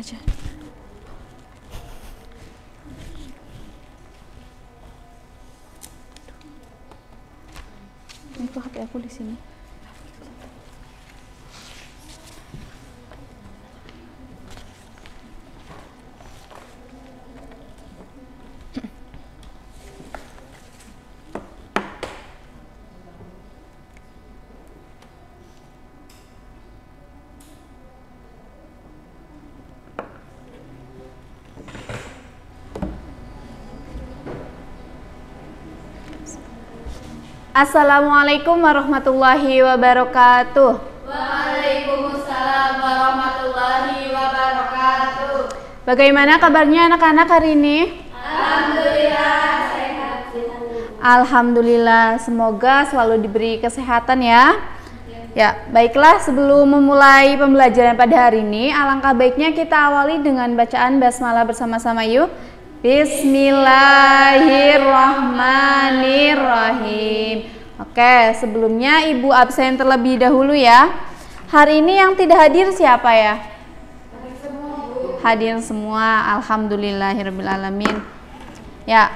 aja. Ini kok HP aku di sini. Assalamualaikum warahmatullahi wabarakatuh. Waalaikumsalam warahmatullahi wabarakatuh. Bagaimana kabarnya anak-anak hari ini? Alhamdulillah sehat. Alhamdulillah, semoga selalu diberi kesehatan ya. Ya, baiklah, sebelum memulai pembelajaran pada hari ini, alangkah baiknya kita awali dengan bacaan basmalah bersama-sama yuk. Bismillahirrahmanirrahim. Oke, sebelumnya Ibu absen terlebih dahulu ya. Hari ini yang tidak hadir siapa ya? Hadir semua. Alhamdulillahirrabbilalamin. Ya,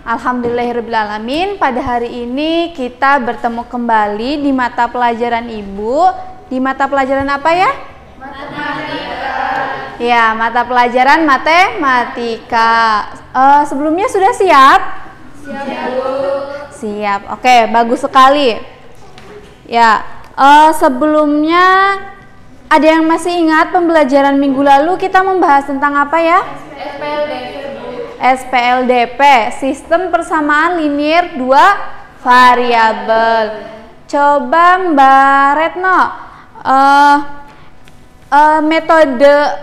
alhamdulillahirrabbilalamin. Pada hari ini kita bertemu kembali di mata pelajaran Ibu. Di mata pelajaran apa ya? Ya, mata pelajaran matematika. Sebelumnya sudah siap? Siap, Bu. Siap. Oke, bagus sekali. Ya, sebelumnya ada yang masih ingat pembelajaran minggu lalu kita membahas tentang apa ya? SPLDP, Bu. SPLDP, sistem persamaan linear dua variabel. Coba Mbak Retno,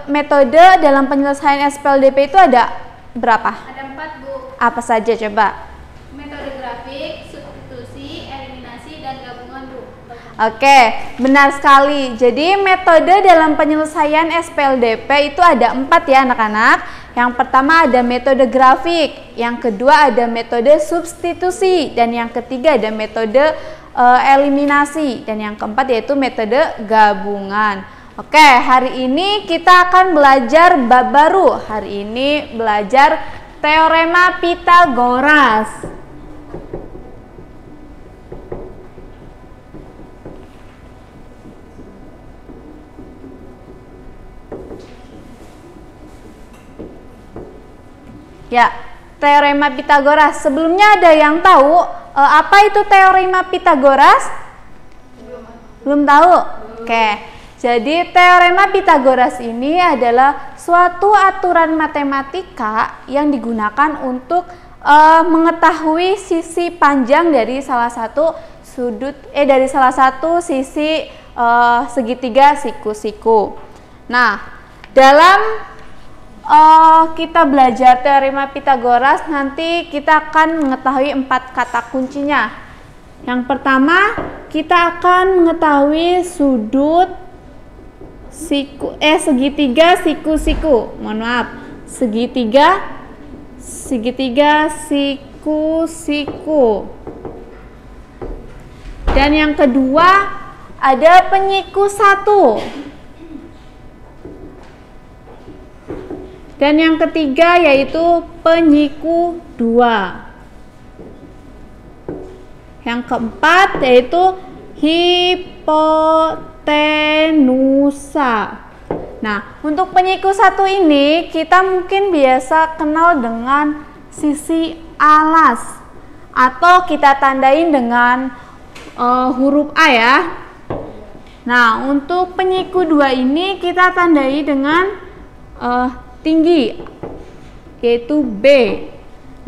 metode dalam penyelesaian SPLDP itu ada berapa? Ada 4, Bu. Apa saja coba? Metode grafik, substitusi, eliminasi, dan gabungan, Bu. Oke, benar sekali. Jadi metode dalam penyelesaian SPLDP itu ada 4 ya anak-anak. Yang pertama ada metode grafik, yang kedua ada metode substitusi, dan yang ketiga ada metode eliminasi, dan yang keempat yaitu metode gabungan. Oke, hari ini kita akan belajar bab baru. Hari ini belajar teorema Pitagoras. Ya, teorema Pitagoras. Sebelumnya ada yang tahu apa itu teorema Pitagoras? Belum tahu? Oke. Jadi teorema Pitagoras ini adalah suatu aturan matematika yang digunakan untuk mengetahui sisi panjang dari salah satu sisi segitiga siku-siku. Nah, dalam kita belajar teorema Pitagoras nanti kita akan mengetahui 4 kata kuncinya. Yang pertama, kita akan mengetahui sudut segitiga siku-siku. Mohon maaf, segitiga siku-siku. Dan yang kedua ada penyiku 1. Dan yang ketiga yaitu penyiku 2. Yang keempat yaitu hipotenusa. Nah, untuk penyiku 1 ini kita mungkin biasa kenal dengan sisi alas atau kita tandain dengan huruf A ya. Nah, untuk penyiku 2 ini kita tandai dengan tinggi yaitu B.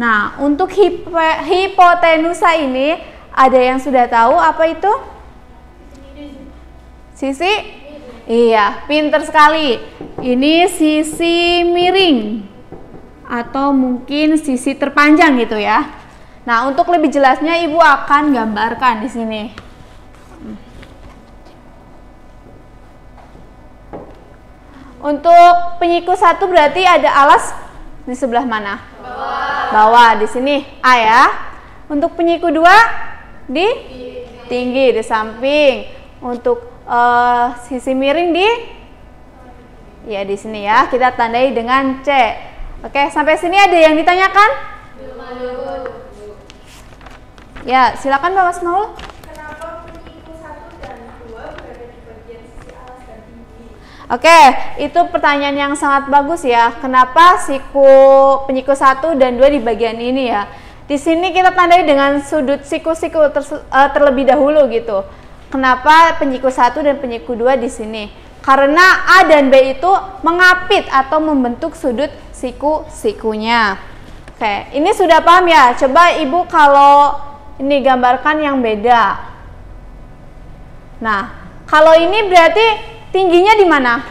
Nah, untuk hipotenusa ini ada yang sudah tahu apa itu? Sisi? Iya, pinter sekali. Ini sisi miring atau mungkin sisi terpanjang gitu ya. Nah, untuk lebih jelasnya Ibu akan gambarkan di sini. Untuk penyiku 1 berarti ada alas di sebelah mana? Bawah. Di sini A ya. Untuk penyiku 2 di tinggi di samping. Untuk sisi miring di Ya, di sini ya. Kita tandai dengan C. Oke, sampai sini ada yang ditanyakan? Ya, silakan Mbak Wasmaul. Kenapa penyiku 1 dan 2 berada di bagian sisi alas dan tinggi? Oke, itu pertanyaan yang sangat bagus ya. Kenapa penyiku 1 dan 2 di bagian ini ya? Di sini kita tandai dengan sudut siku-siku terlebih dahulu gitu. Kenapa penyiku 1 dan penyiku 2 di sini? Karena A dan B itu mengapit atau membentuk sudut siku-sikunya. Oke, ini sudah paham ya? Coba Ibu kalau ini gambarkan yang beda. Nah, kalau ini berarti tingginya di mana?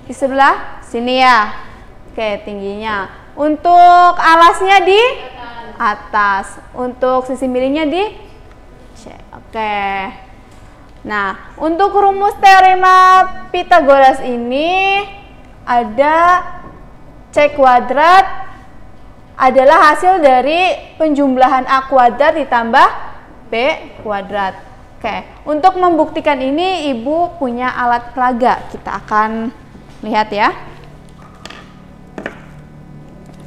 Di sebelah sini ya. Oke, tingginya. Untuk alasnya di atas. Untuk sisi miringnya di C. Oke. Nah, untuk rumus teorema Pythagoras ini ada C kuadrat adalah hasil dari penjumlahan A kuadrat ditambah B kuadrat. Oke, untuk membuktikan ini Ibu punya alat peraga. Kita akan lihat ya.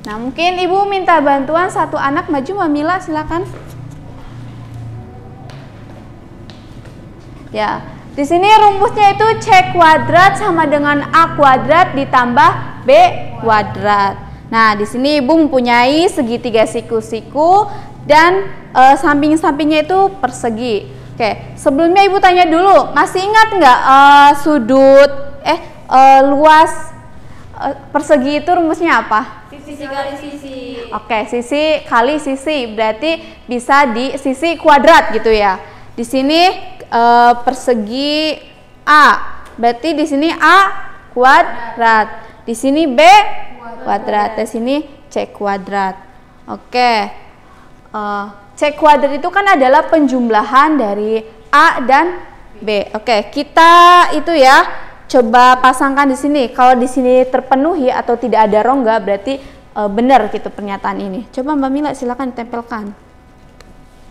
Nah, mungkin Ibu minta bantuan satu anak maju, Mbak Mila, silakan. Ya, di sini rumusnya itu C kuadrat sama dengan A kuadrat ditambah B kuadrat. Nah, di sini Ibu mempunyai segitiga siku-siku dan samping-sampingnya itu persegi. Oke, sebelumnya Ibu tanya dulu, masih ingat nggak luas persegi itu rumusnya apa? Sisi kali sisi. Oke, sisi kali sisi berarti bisa di sisi kuadrat gitu ya. Di sini persegi A, berarti di sini A kuadrat, di sini B kuadrat, di sini C kuadrat. Oke, C kuadrat itu kan adalah penjumlahan dari A dan B. Oke, kita itu ya coba pasangkan di sini. Kalau di sini terpenuhi atau tidak ada rongga berarti benar gitu pernyataan ini. Coba Mbak Mila silakan tempelkan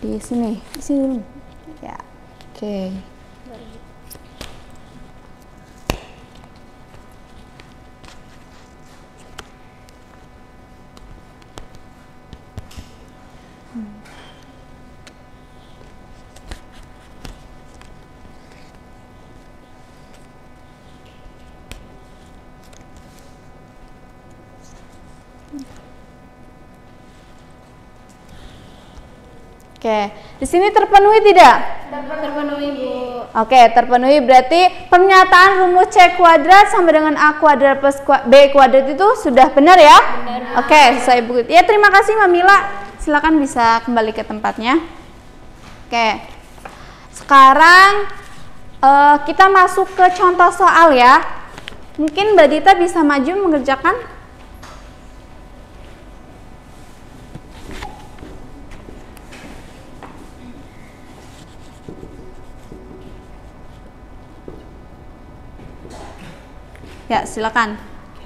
di sini. Di sini dulu. Ya. Oke. Oke, di sini terpenuhi tidak? Terpenuhi, Bu. Oke, terpenuhi berarti pernyataan rumus C kuadrat sama dengan A kuadrat plus B kuadrat itu sudah benar ya? Benar. Oke, saya buku. Ya, terima kasih Mbak Mila. Silakan bisa kembali ke tempatnya. Oke, sekarang kita masuk ke contoh soal ya. Mungkin Mbak Dita bisa maju mengerjakan. Ya, silakan.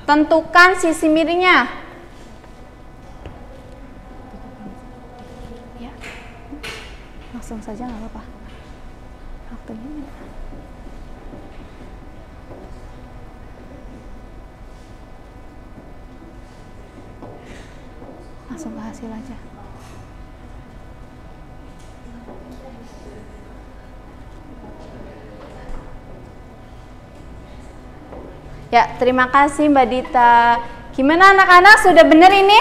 Tentukan sisi miringnya. Ya. Langsung saja nggak apa-apa. Waktunya. Langsung ke hasil aja. Ya, terima kasih Mbak Dita. Gimana anak-anak, sudah benar ini?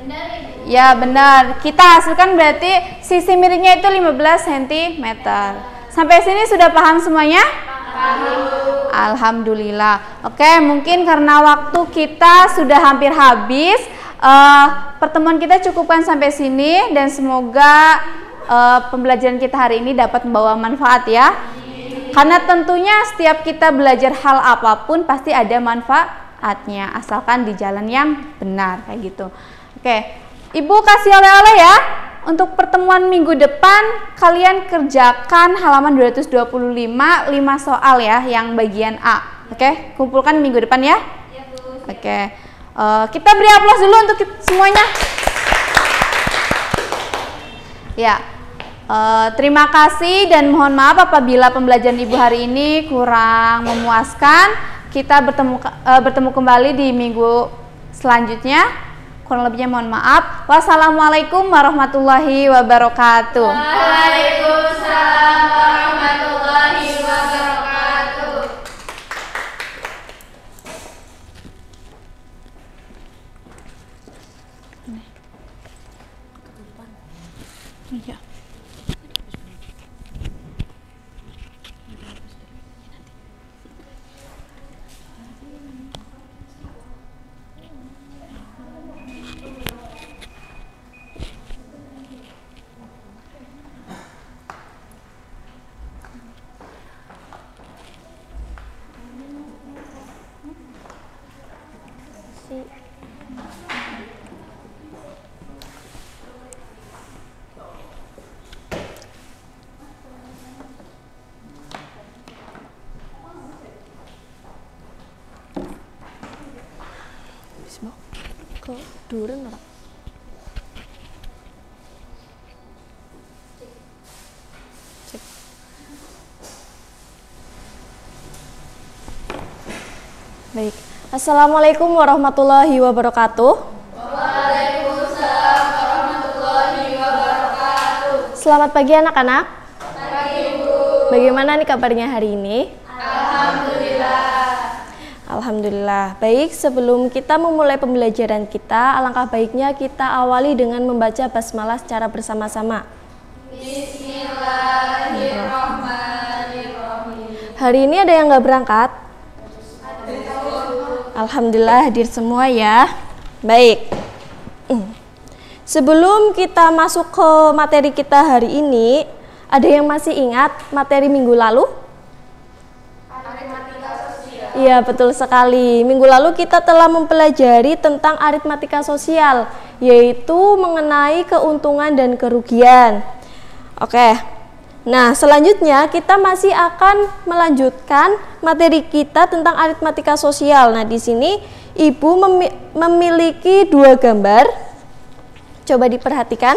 Benar, Ibu. Ya, benar. Kita hasilkan berarti sisi miringnya itu 15 cm. Sampai sini sudah paham semuanya? Paham. Alhamdulillah. Oke, mungkin karena waktu kita sudah hampir habis, pertemuan kita cukupkan sampai sini dan semoga pembelajaran kita hari ini dapat membawa manfaat ya. Karena tentunya setiap kita belajar hal apapun pasti ada manfaatnya, asalkan di jalan yang benar kayak gitu. Oke, Ibu kasih oleh-oleh ya. Untuk pertemuan minggu depan kalian kerjakan halaman 225 5 soal ya yang bagian A. Oke, kumpulkan minggu depan ya. Ya, Bu. Oke. Kita beri aplaus dulu untuk semuanya. Ya. Terima kasih dan mohon maaf apabila pembelajaran Ibu hari ini kurang memuaskan. kita bertemu kembali di minggu selanjutnya. Kurang lebihnya mohon maaf. Wassalamualaikum warahmatullahi wabarakatuh. Waalaikumsalam warahmatullahi wabarakatuh. Iya. Kok durun ora? Cek. Baik. Assalamualaikum warahmatullahi wabarakatuh. Waalaikumsalam warahmatullahi wabarakatuh. Selamat pagi anak-anak. Pagi Bu. Bagaimana nih kabarnya hari ini? Alhamdulillah. Alhamdulillah. Baik, sebelum kita memulai pembelajaran kita, alangkah baiknya kita awali dengan membaca basmalah secara bersama-sama. Bismillahirrahmanirrahim. Hari ini ada yang nggak berangkat? Alhamdulillah hadir semua ya. Baik. Sebelum kita masuk ke materi kita hari ini, ada yang masih ingat materi minggu lalu? Iya, betul sekali. Minggu lalu kita telah mempelajari tentang aritmatika sosial, yaitu mengenai keuntungan dan kerugian. Oke. Nah, selanjutnya kita masih akan melanjutkan materi kita tentang aritmatika sosial. Nah, di sini Ibu memiliki 2 gambar. Coba diperhatikan.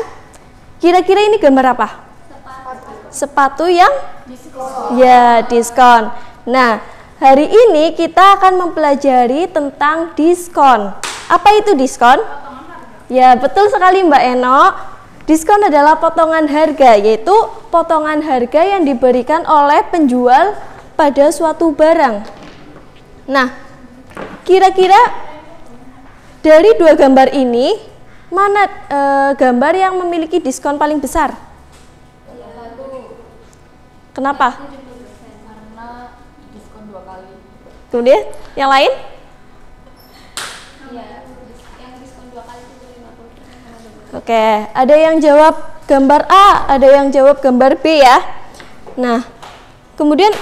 Kira-kira ini gambar apa? Sepatu yang diskon. Ya, diskon. Nah, hari ini kita akan mempelajari tentang diskon. Apa itu diskon? Ya, betul sekali Mbak Eno. Diskon adalah potongan harga, yaitu potongan harga yang diberikan oleh penjual pada suatu barang. Nah, kira-kira dari 2 gambar ini, mana gambar yang memiliki diskon paling besar? Kenapa? Kemudian yang lain? Oke, ada yang jawab gambar A, ada yang jawab gambar B ya. Nah, kemudian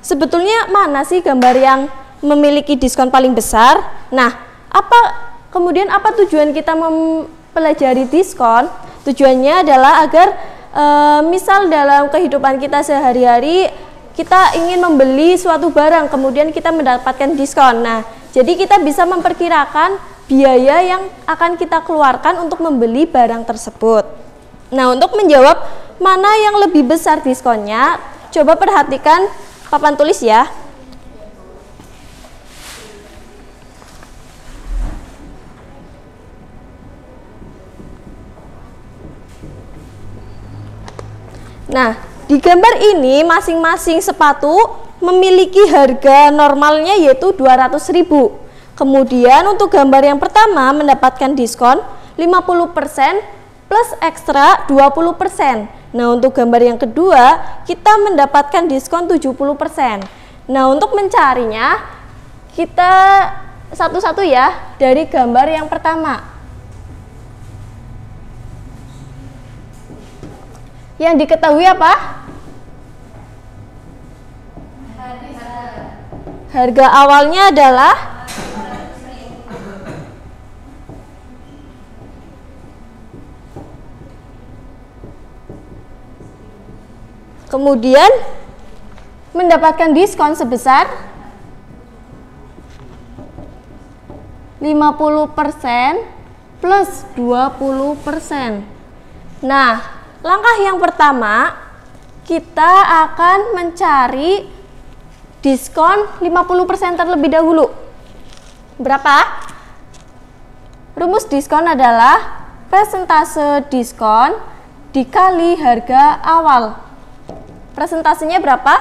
sebetulnya mana sih gambar yang memiliki diskon paling besar? Nah, kemudian apa tujuan kita mempelajari diskon? Tujuannya adalah agar misal dalam kehidupan kita sehari-hari kita ingin membeli suatu barang, kemudian kita mendapatkan diskon. Nah, jadi kita bisa memperkirakan biaya yang akan kita keluarkan untuk membeli barang tersebut. Nah, untuk menjawab mana yang lebih besar diskonnya, coba perhatikan papan tulis ya. Nah, di gambar ini masing-masing sepatu memiliki harga normalnya yaitu 200.000. Kemudian untuk gambar yang pertama mendapatkan diskon 50% plus ekstra 20%. Nah, untuk gambar yang kedua kita mendapatkan diskon 70%. Nah, untuk mencarinya kita satu-satu ya dari gambar yang pertama. Yang diketahui apa? Harga awalnya adalah kemudian mendapatkan diskon sebesar 50% plus 20%. Nah, langkah yang pertama kita akan mencari diskon 50% terlebih dahulu. Berapa? Rumus diskon adalah persentase diskon dikali harga awal. Presentasenya berapa?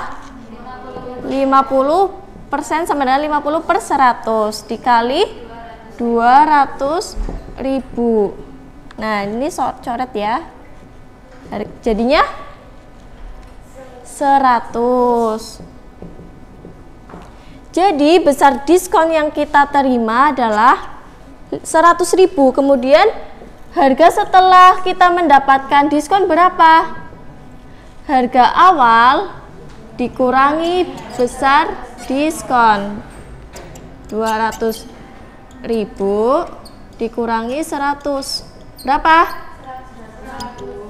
50% sama dengan 50 per 100 dikali 200.000. Nah, ini coret ya. Jadinya 100. Jadi besar diskon yang kita terima adalah 100.000. Kemudian harga setelah kita mendapatkan diskon berapa? Harga awal dikurangi besar diskon. 200.000 dikurangi 100. Berapa?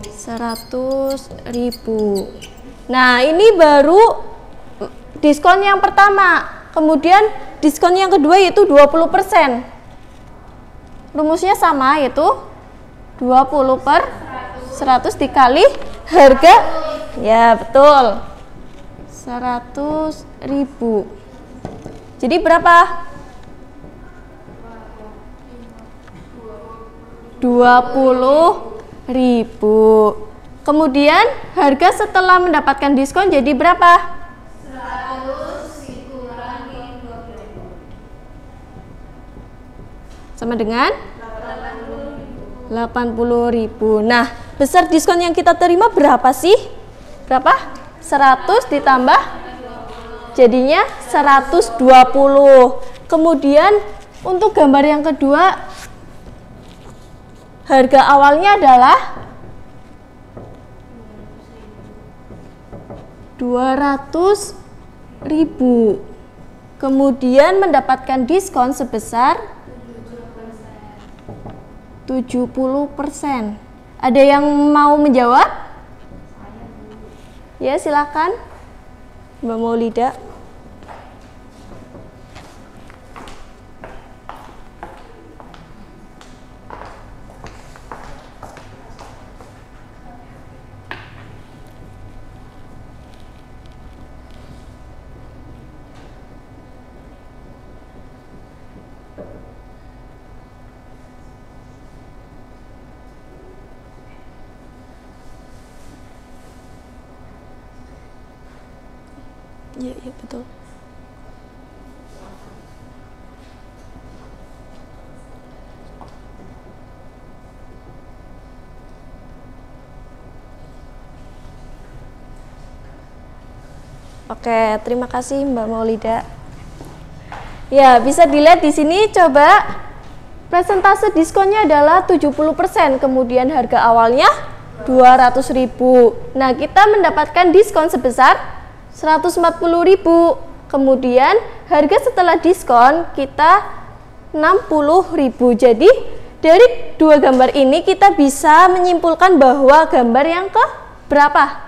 100.000. Nah, ini baru diskon yang pertama. Kemudian diskon yang kedua yaitu 20%. Rumusnya sama, yaitu 20 per 100 dikali harga. Ya, betul. 100.000. Jadi berapa? 20.000. Kemudian harga setelah mendapatkan diskon jadi berapa? 100 dikurangi 20.000. Sama dengan 80.000. Nah, besar diskon yang kita terima berapa sih? Berapa? 100 ditambah jadinya 120. Kemudian untuk gambar yang kedua, harga awalnya adalah 200.000. Kemudian mendapatkan diskon sebesar 70%. Ada yang mau menjawab? Ya, silakan Mbak Maulida. Iya, betul. Oke, terima kasih Mbak Maulida. Ya, bisa dilihat di sini, coba persentase diskonnya adalah 70%, kemudian harga awalnya 200.000. Nah, kita mendapatkan diskon sebesar 140.000. Kemudian harga setelah diskon kita 60.000. Jadi dari dua gambar ini kita bisa menyimpulkan bahwa gambar yang ke berapa?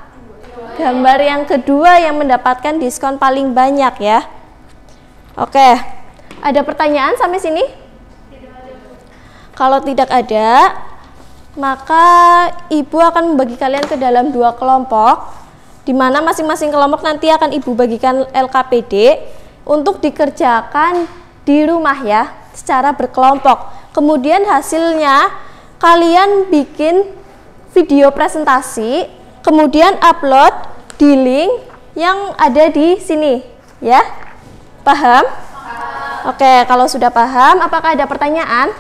Gambar yang kedua yang mendapatkan diskon paling banyak ya. Oke, ada pertanyaan sampai sini? Kalau tidak ada, maka Ibu akan membagi kalian ke dalam dua kelompok, di mana masing-masing kelompok nanti akan Ibu bagikan LKPD untuk dikerjakan di rumah ya, secara berkelompok. Kemudian hasilnya kalian bikin video presentasi, kemudian upload di link yang ada di sini ya. Paham? Oke, kalau sudah paham, apakah ada pertanyaan?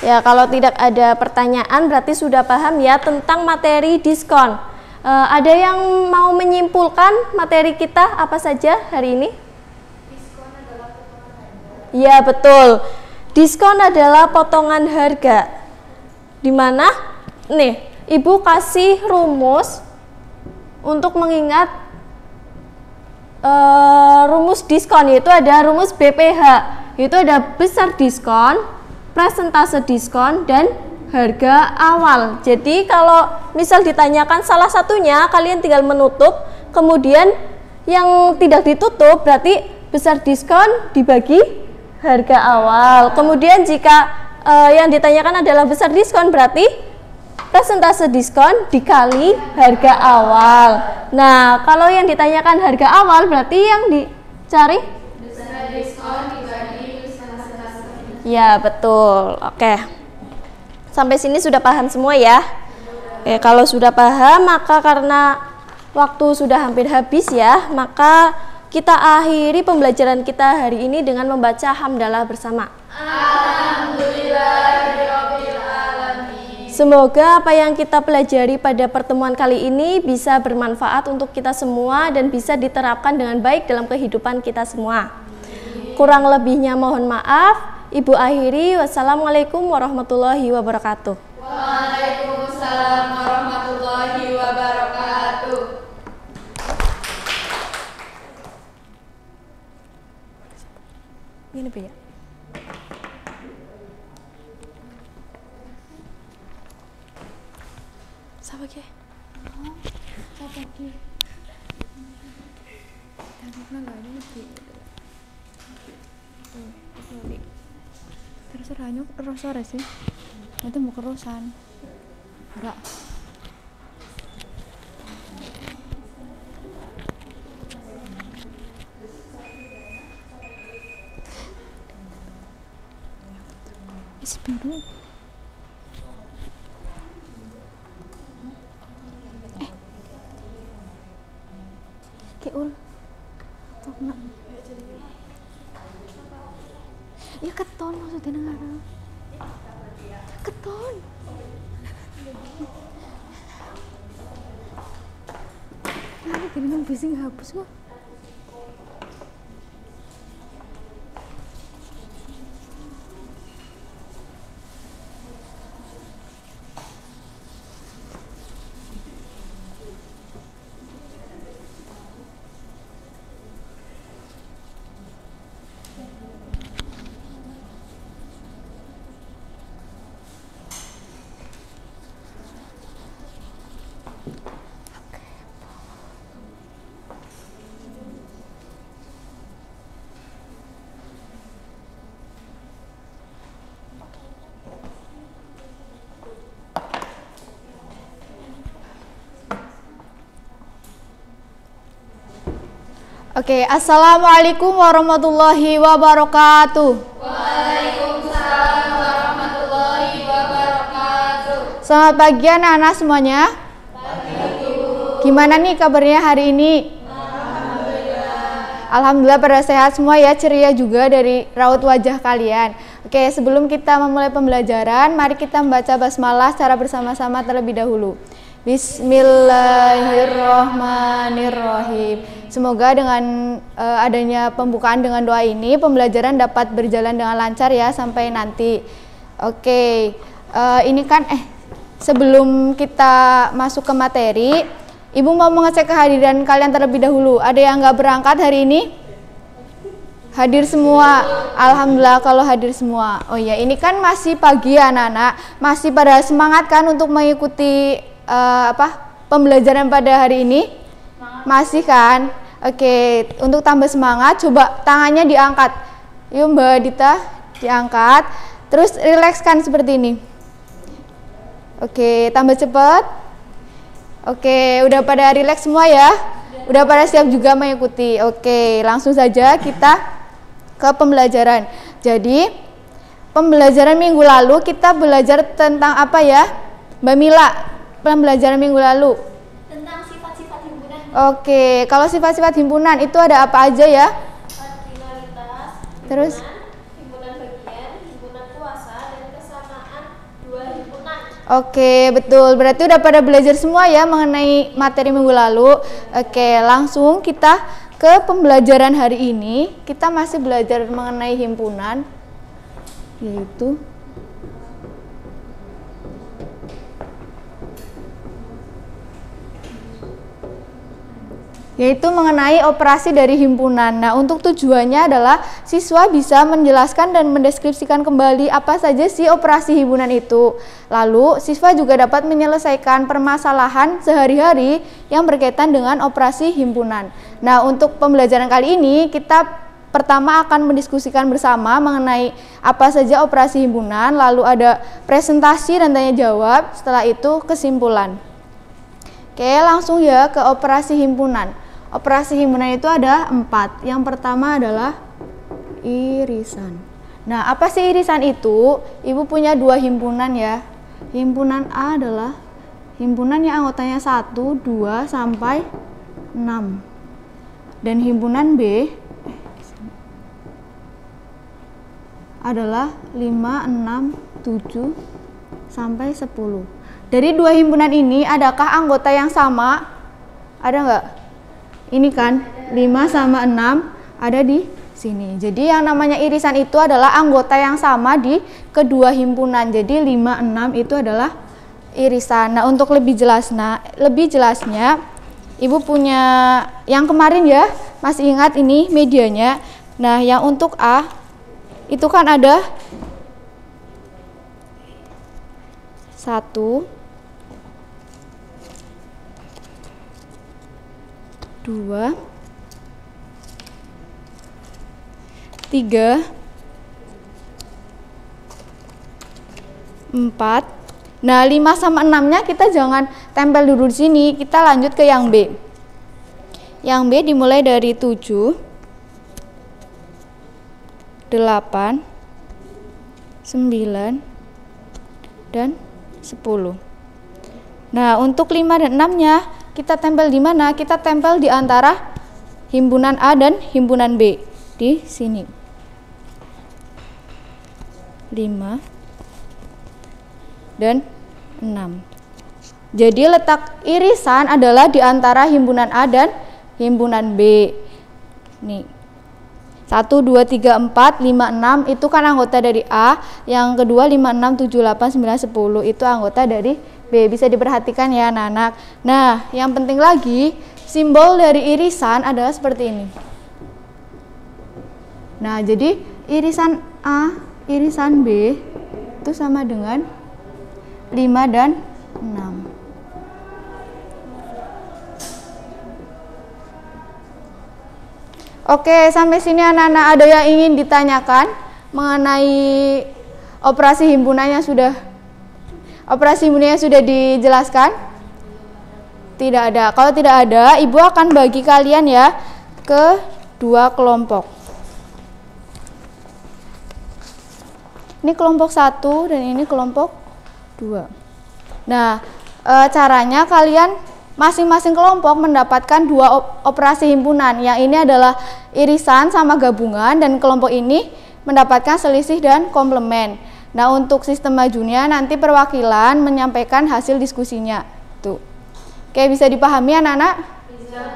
Ya, kalau tidak ada pertanyaan berarti sudah paham ya tentang materi diskon. Ada yang mau menyimpulkan materi kita apa saja hari ini? Diskon adalah potongan harga. Ya, betul. Diskon adalah potongan harga. Dimana nih, Ibu kasih rumus untuk mengingat rumus diskon, yaitu ada rumus BPH, yaitu ada besar diskon, persentase diskon, dan harga awal. Jadi kalau misal ditanyakan salah satunya, kalian tinggal menutup, kemudian yang tidak ditutup berarti besar diskon dibagi harga awal. Kemudian jika yang ditanyakan adalah besar diskon, berarti Persentase diskon dikali harga awal. Nah, kalau yang ditanyakan harga awal berarti yang dicari diskon dibagi persentase. ya, betul. Oke. Sampai sini sudah paham semua ya? Oke, kalau sudah paham, maka karena waktu sudah hampir habis ya, maka kita akhiri pembelajaran kita hari ini dengan membaca hamdalah bersama. Alhamdulillahirabbil alamin. Semoga apa yang kita pelajari pada pertemuan kali ini bisa bermanfaat untuk kita semua dan bisa diterapkan dengan baik dalam kehidupan kita semua. Kurang lebihnya mohon maaf. Ibu akhiri, wassalamualaikum warahmatullahi wabarakatuh. Waalaikumsalam warahmatullahi wabarakatuh. Ini Bu ya. Siapa ke? Siapa ki? Tangkapnya nggak ada nih. Terus hanya kerasa sih. Itu mau kerusan. Enggak. Isi biru. Keul. Tokna. Ya keton maksudnya negara. Keton. Ini kira bising hapus kok. Oke, assalamualaikum warahmatullahi wabarakatuh. Waalaikumsalam warahmatullahi wabarakatuh. Selamat pagi anak-anak semuanya. Gimana nih kabarnya hari ini? Alhamdulillah pada sehat semua ya, ceria juga dari raut wajah kalian. Oke, sebelum kita memulai pembelajaran, mari kita membaca basmalah secara bersama-sama terlebih dahulu. Bismillahirrahmanirrahim. Semoga dengan adanya pembukaan dengan doa ini, pembelajaran dapat berjalan dengan lancar ya sampai nanti. Oke, ini kan sebelum kita masuk ke materi, Ibu mau mengecek kehadiran kalian terlebih dahulu. Ada yang nggak berangkat hari ini? Hadir semua. Alhamdulillah kalau hadir semua. Oh iya, ini kan masih pagi ya anak-anak. Masih pada semangat kan untuk mengikuti pembelajaran pada hari ini? Masih kan? Oke, untuk tambah semangat coba tangannya diangkat. Yuk Mbak Dita, diangkat. Terus rilekskan seperti ini. Oke, tambah cepat. Oke, udah pada rileks semua ya? Udah pada siap juga mengikuti. Oke, langsung saja kita ke pembelajaran. Jadi, pembelajaran minggu lalu kita belajar tentang apa ya? Mbak Mila, pembelajaran minggu lalu. Tentang sifat-sifat himpunan. Oke, kalau sifat-sifat himpunan itu ada apa aja ya? Kardinalitas, Terus? himpunan bagian, himpunan kuasa, dan kesamaan dua himpunan. Oke, betul. Berarti udah pada belajar semua ya mengenai materi minggu lalu. Oke, langsung kita ke pembelajaran hari ini. Kita masih belajar mengenai himpunan, yaitu mengenai operasi dari himpunan. Nah, untuk tujuannya adalah siswa bisa menjelaskan dan mendeskripsikan kembali apa saja sih operasi himpunan itu. Lalu, siswa juga dapat menyelesaikan permasalahan sehari-hari yang berkaitan dengan operasi himpunan. Nah, untuk pembelajaran kali ini kita pertama akan mendiskusikan bersama mengenai apa saja operasi himpunan, lalu ada presentasi dan tanya jawab, setelah itu kesimpulan. Oke, langsung ya ke operasi himpunan. Operasi himpunan itu ada 4. Yang pertama adalah irisan. Nah, apa sih irisan itu? Ibu punya 2 himpunan ya. Himpunan A adalah himpunan yang anggotanya 1, 2, sampai 6. Dan himpunan B adalah 5, 6, 7, sampai 10. Dari 2 himpunan ini, adakah anggota yang sama? Ada nggak? Ini kan, 5 sama 6 ada di sini. Jadi yang namanya irisan itu adalah anggota yang sama di kedua himpunan. Jadi 5, 6 itu adalah irisan. Nah, untuk lebih jelasnya, Ibu punya yang kemarin ya, masih ingat ini medianya. Nah, yang untuk A itu kan ada 1, 2, 3, 4. Nah, 5 sama 6-nya kita jangan tempel dulu di sini, kita lanjut ke yang B. Yang B dimulai dari 7, 8, 9, dan 10. Nah, untuk 5 dan 6-nya kita tempel di mana? Kita tempel di antara himpunan A dan himpunan B. Di sini. 5 dan 6. Jadi letak irisan adalah di antara himpunan A dan himpunan B. Nih. 1, 2, 3, 4, 5, 6 itu kan anggota dari A. Yang kedua 5, 6, 7, 8, 9, 10 itu anggota dari B. Bisa diperhatikan ya anak-anak. Nah, yang penting lagi, simbol dari irisan adalah seperti ini. Nah, jadi irisan A, irisan B itu sama dengan 5 dan 6. Oke, sampai sini anak-anak ada yang ingin ditanyakan mengenai operasi himpunannya sudah dijelaskan? Tidak ada. Kalau tidak ada, Ibu akan bagi kalian ya ke 2 kelompok. Ini kelompok 1 dan ini kelompok 2. Nah, caranya kalian masing-masing kelompok mendapatkan 2 operasi himpunan. Yang ini adalah irisan sama gabungan dan kelompok ini mendapatkan selisih dan komplement. Nah, untuk sistem majunya nanti perwakilan menyampaikan hasil diskusinya. Tuh. Oke, bisa dipahami anak-anak?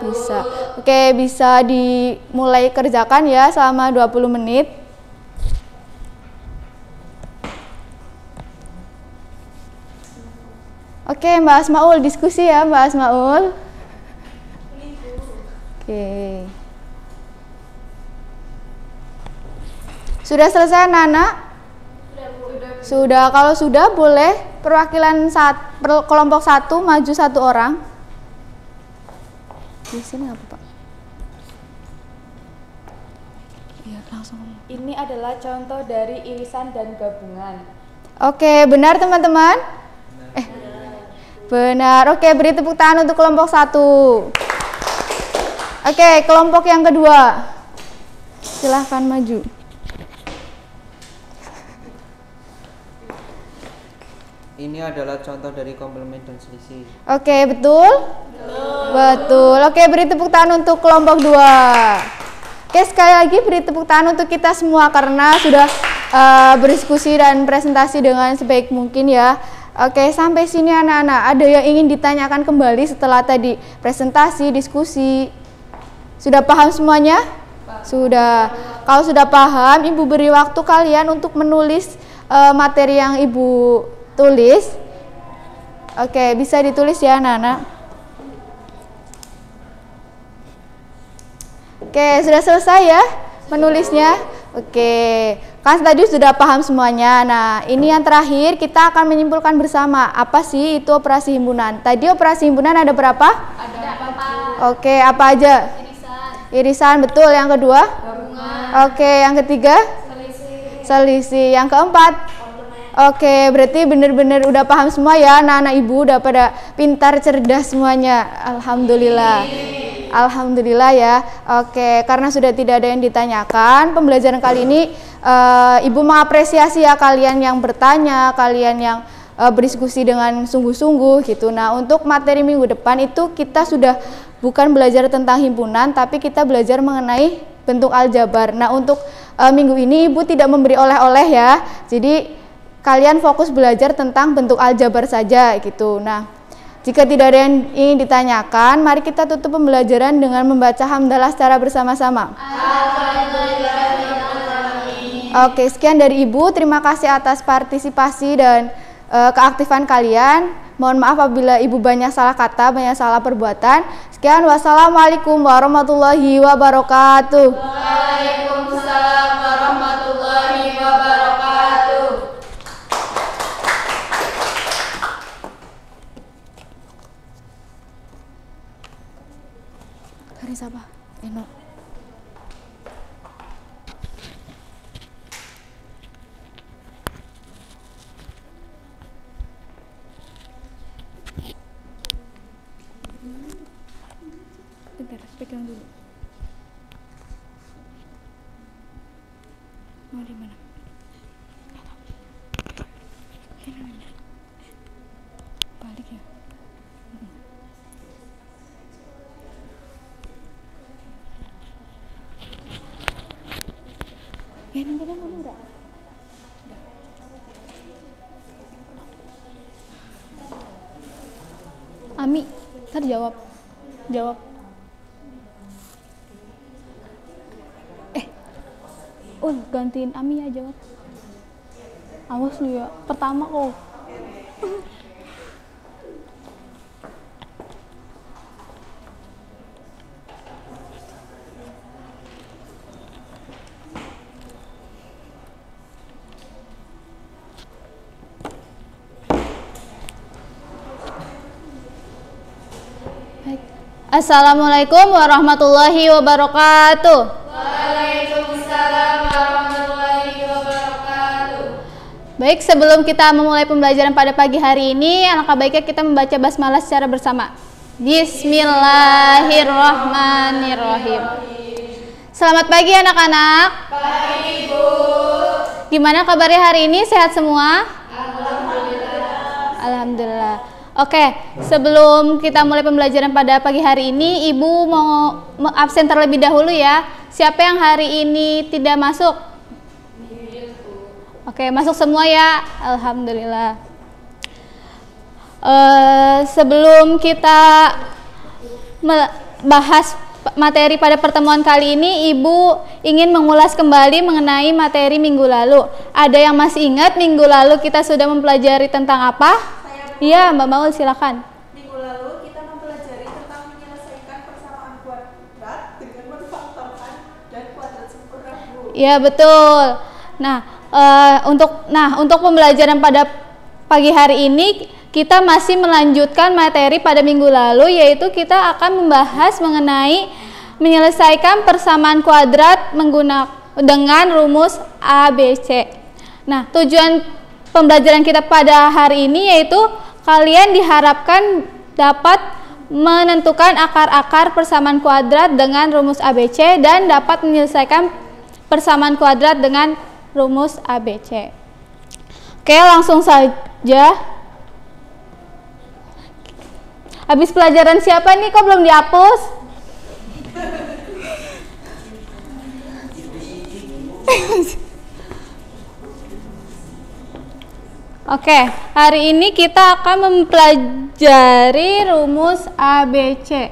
Bisa. Oke, bisa dimulai kerjakan ya selama 20 menit. Oke, Mbak Asmaul, diskusi ya Mbak Asmaul. Oke. Sudah selesai anak-anak? Sudah. Kalau sudah boleh perwakilan kelompok 1 maju 1 orang. Di sini apa Pak? Iya, langsung. Ini adalah contoh dari irisan dan gabungan. Oke, benar teman-teman? Benar. Oke, beri tepuk tangan untuk kelompok 1. Oke, kelompok yang kedua. Silahkan maju. Ini adalah contoh dari komplement dan selisih. Oke, betul? Betul. Oke, beri tepuk tangan untuk kelompok 2. Oke, sekali lagi beri tepuk tangan untuk kita semua karena sudah berdiskusi dan presentasi dengan sebaik mungkin ya. Oke, sampai sini anak-anak, ada yang ingin ditanyakan kembali setelah tadi presentasi, diskusi? Sudah paham semuanya? Sudah. Kalau sudah paham, Ibu beri waktu kalian untuk menulis materi yang Ibu tulis. Oke, bisa ditulis ya anak-anak. Oke, sudah selesai ya menulisnya? Oke, kan tadi sudah paham semuanya. Nah, ini yang terakhir kita akan menyimpulkan bersama. Apa sih itu operasi himpunan? Tadi operasi himpunan ada berapa? Ada 4. Oke, apa aja? Irisan. Irisan, betul. Yang kedua? Gabungan. Oke, yang ketiga? Selisih. Yang keempat? Oke, berarti benar-benar udah paham semua ya, anak-anak ibu udah pada pintar, cerdas semuanya. Alhamdulillah. Alhamdulillah ya. Oke, karena sudah tidak ada yang ditanyakan, pembelajaran kali ini ibu mengapresiasi ya kalian yang bertanya, kalian yang berdiskusi dengan sungguh-sungguh gitu. Nah, untuk materi minggu depan itu kita sudah bukan belajar tentang himpunan, tapi kita belajar mengenai bentuk aljabar. Nah, untuk minggu ini ibu tidak memberi oleh-oleh ya. Jadi kalian fokus belajar tentang bentuk aljabar saja gitu. Nah, jika tidak ada yang ingin ditanyakan, mari kita tutup pembelajaran dengan membaca hamdalah secara bersama-sama. Oke, sekian dari ibu. Terima kasih atas partisipasi dan keaktifan kalian. Mohon maaf apabila ibu banyak salah kata, banyak salah perbuatan. Sekian, wassalamualaikum warahmatullahi wabarakatuh. Waalaikumsalam warahmatullahi wabarakatuh. Hari siapa? Eno. Bentar, pegang dulu. Mau di mana? Balik ya. Ya, nanti kan kamu udah. Ami, tadi jawab. Gantiin Ami ya jawab. Awas lu ya, pertama kok. Assalamualaikum warahmatullahi wabarakatuh. Waalaikumsalam warahmatullahi wabarakatuh. Baik, sebelum kita memulai pembelajaran pada pagi hari ini, alangkah baiknya kita membaca basmalah secara bersama. Bismillahirrahmanirrahim. Selamat pagi anak-anak. Pagi, Bu. Gimana kabarnya hari ini? Sehat semua? Alhamdulillah. Alhamdulillah. Oke, sebelum kita mulai pembelajaran pada pagi hari ini, Ibu mau absen terlebih dahulu ya. Siapa yang hari ini tidak masuk? Oke, masuk semua ya. Alhamdulillah. Sebelum kita bahas materi pada pertemuan kali ini, Ibu ingin mengulas kembali mengenai materi minggu lalu. Ada yang masih ingat minggu lalu kita sudah mempelajari tentang apa? Iya, Mbak Maul, silakan. Minggu lalu kita mempelajari tentang menyelesaikan persamaan kuadrat dengan memfaktorkan dan kuadrat sempurna, Bu. Iya, betul. Nah, untuk pembelajaran pada pagi hari ini kita masih melanjutkan materi pada minggu lalu, yaitu kita akan membahas mengenai menyelesaikan persamaan kuadrat dengan rumus ABC. Nah, tujuan pembelajaran kita pada hari ini yaitu kalian diharapkan dapat menentukan akar-akar persamaan kuadrat dengan rumus ABC dan dapat menyelesaikan persamaan kuadrat dengan rumus ABC. Oke, langsung saja. Habis pelajaran siapa nih kok belum dihapus? Oke, hari ini kita akan mempelajari rumus ABC.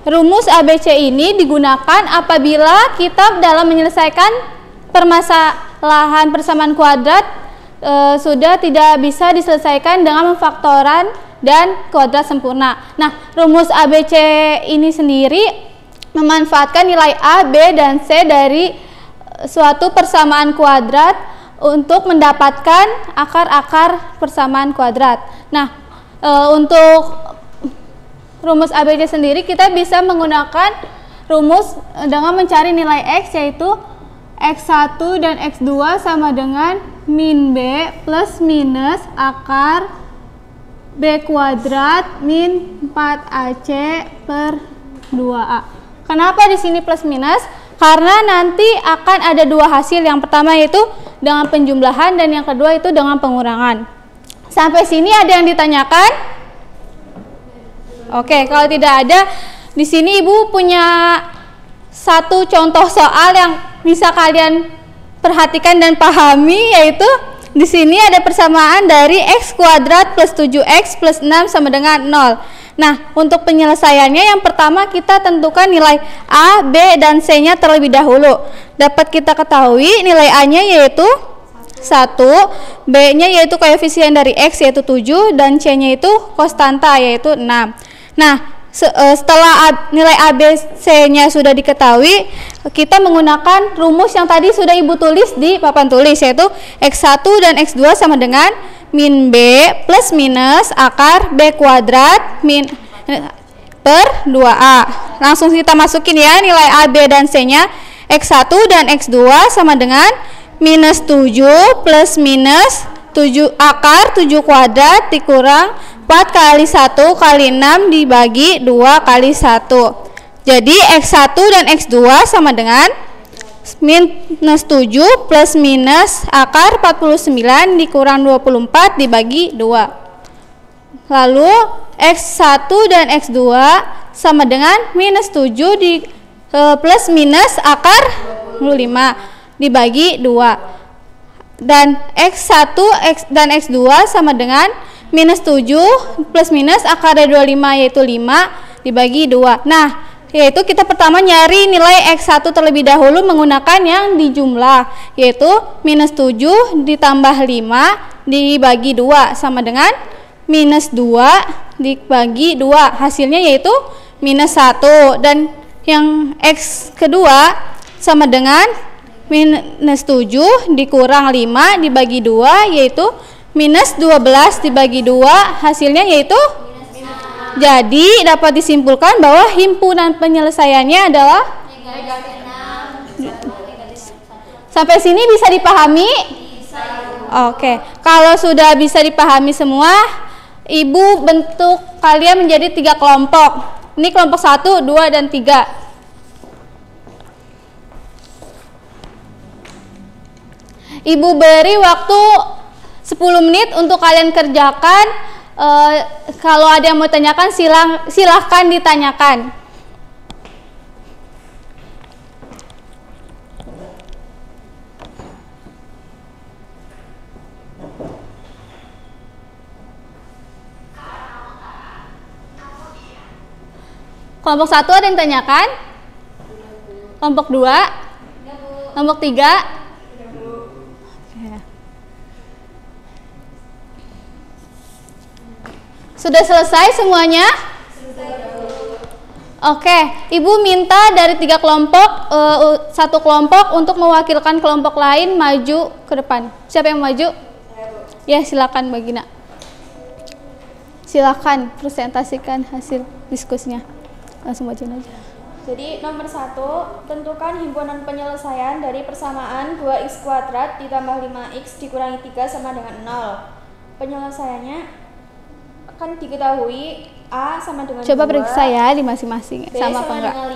Rumus ABC ini digunakan apabila kita dalam menyelesaikan permasalahan persamaan kuadrat sudah tidak bisa diselesaikan dengan memfaktoran dan kuadrat sempurna. Nah, rumus ABC ini sendiri memanfaatkan nilai A, B, dan C dari suatu persamaan kuadrat untuk mendapatkan akar-akar persamaan kuadrat. Nah, untuk rumus ABC sendiri, kita bisa menggunakan rumus dengan mencari nilai X, yaitu X1 dan X2 sama dengan min B plus minus akar B kuadrat min 4AC per 2A. Kenapa di sini plus minus? Karena nanti akan ada dua hasil. Yang pertama yaitu dengan penjumlahan dan yang kedua itu dengan pengurangan. Sampai sini ada yang ditanyakan? Oke, kalau tidak ada, di sini Ibu punya satu contoh soal yang bisa kalian perhatikan dan pahami, yaitu di sini ada persamaan dari X kuadrat plus 7X plus 6 sama dengan 0. Nah, untuk penyelesaiannya yang pertama kita tentukan nilai A, B, dan C-nya terlebih dahulu. Dapat kita ketahui nilai A-nya yaitu 1, B-nya yaitu koefisien dari X yaitu 7, dan C-nya itu konstanta yaitu 6. Nah, setelah nilai A, B, C-nya sudah diketahui, kita menggunakan rumus yang tadi sudah Ibu tulis di papan tulis, yaitu X1 dan X2 sama dengan min B plus minus akar B kuadrat min per 2A. Langsung kita masukin ya nilai A, B, dan C-nya. X1 dan X2 sama dengan minus 7 plus minus 7 akar 7 kuadrat dikurang 4 kali 1 kali 6 dibagi 2 kali 1. Jadi X1 dan X2 sama dengan minus 7 plus minus akar 49 dikurang 24 dibagi 2. Lalu X1 dan X2 sama dengan minus 7 plus minus akar 25 dibagi 2. Dan X1 dan X2 sama dengan minus 7 plus minus akar dari 25 yaitu 5 dibagi 2. Nah, yaitu kita pertama nyari nilai X1 terlebih dahulu menggunakan yang dijumlah, yaitu minus 7 ditambah 5 dibagi 2 sama dengan minus 2 dibagi 2. Hasilnya yaitu minus 1. Dan yang X kedua sama dengan minus 7 dikurang 5 dibagi 2 yaitu minus 12 dibagi 2, hasilnya yaitu jadi dapat disimpulkan bahwa himpunan penyelesaiannya adalah sampai sini bisa dipahami? Oke, kalau sudah bisa dipahami semua, Ibu bentuk kalian menjadi 3 kelompok. Ini kelompok 1, 2, dan 3. Ibu beri waktu 10 menit untuk kalian kerjakan. Kalau ada yang mau tanyakan silahkan ditanyakan. Kelompok 1 ada yang tanyakan? Kelompok 2? Kelompok 3? Sudah selesai semuanya? Oke, Ibu minta dari 3 kelompok, 1 kelompok untuk mewakilkan kelompok lain maju ke depan. Siapa yang maju? Ya, silakan Mbak Gina. Silakan presentasikan hasil diskusinya. Langsung bacain aja. Jadi nomor 1, tentukan himpunan penyelesaian dari persamaan 2x kuadrat ditambah 5x dikurangi 3 sama dengan 0. Penyelesaiannya kan diketahui A sama dengan coba 2, periksa ya di masing-masing B sama apa enggak. dengan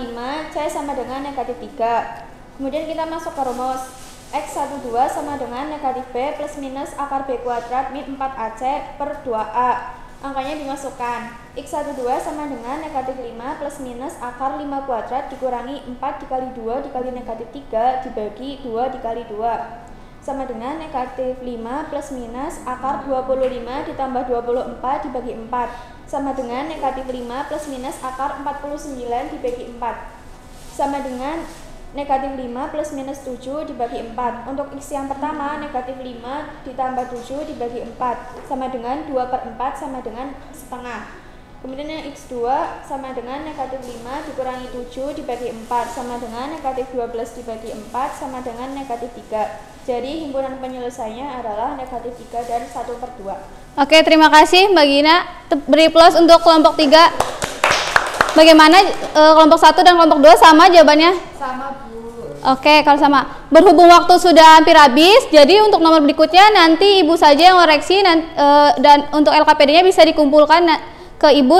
5, C sama dengan negatif 3. Kemudian kita masuk ke rumus X12 sama dengan negatif B plus minus akar B kuadrat min 4AC per 2A. Angkanya dimasukkan. X12 sama dengan negatif 5 plus minus akar 5 kuadrat dikurangi 4 dikali 2 dikali negatif 3 dibagi 2 dikali 2 sama dengan negatif 5 plus minus akar 25 ditambah 24 dibagi 4 sama dengan negatif 5 plus minus akar 49 dibagi 4 sama dengan negatif 5 plus minus 7 dibagi 4. Untuk X yang pertama negatif 5 ditambah 7 dibagi 4 sama dengan 2/4 sama dengan setengah. Kemudian yang X2 sama dengan negatif 5 dikurangi 7 dibagi 4 sama dengan negatif 12 dibagi 4 sama dengan negatif 3. Jadi himpunan penyelesaiannya adalah negatif 3 dan 1/2. Oke, terima kasih Mbak Gina. Beri plus untuk kelompok 3. bagaimana kelompok 1 dan kelompok 2 sama jawabannya? Sama, Bu. Oke, kalau sama. Berhubung waktu sudah hampir habis, jadi untuk nomor berikutnya nanti Ibu saja yang koreksi dan untuk LKPD-nya bisa dikumpulkan ke Ibu.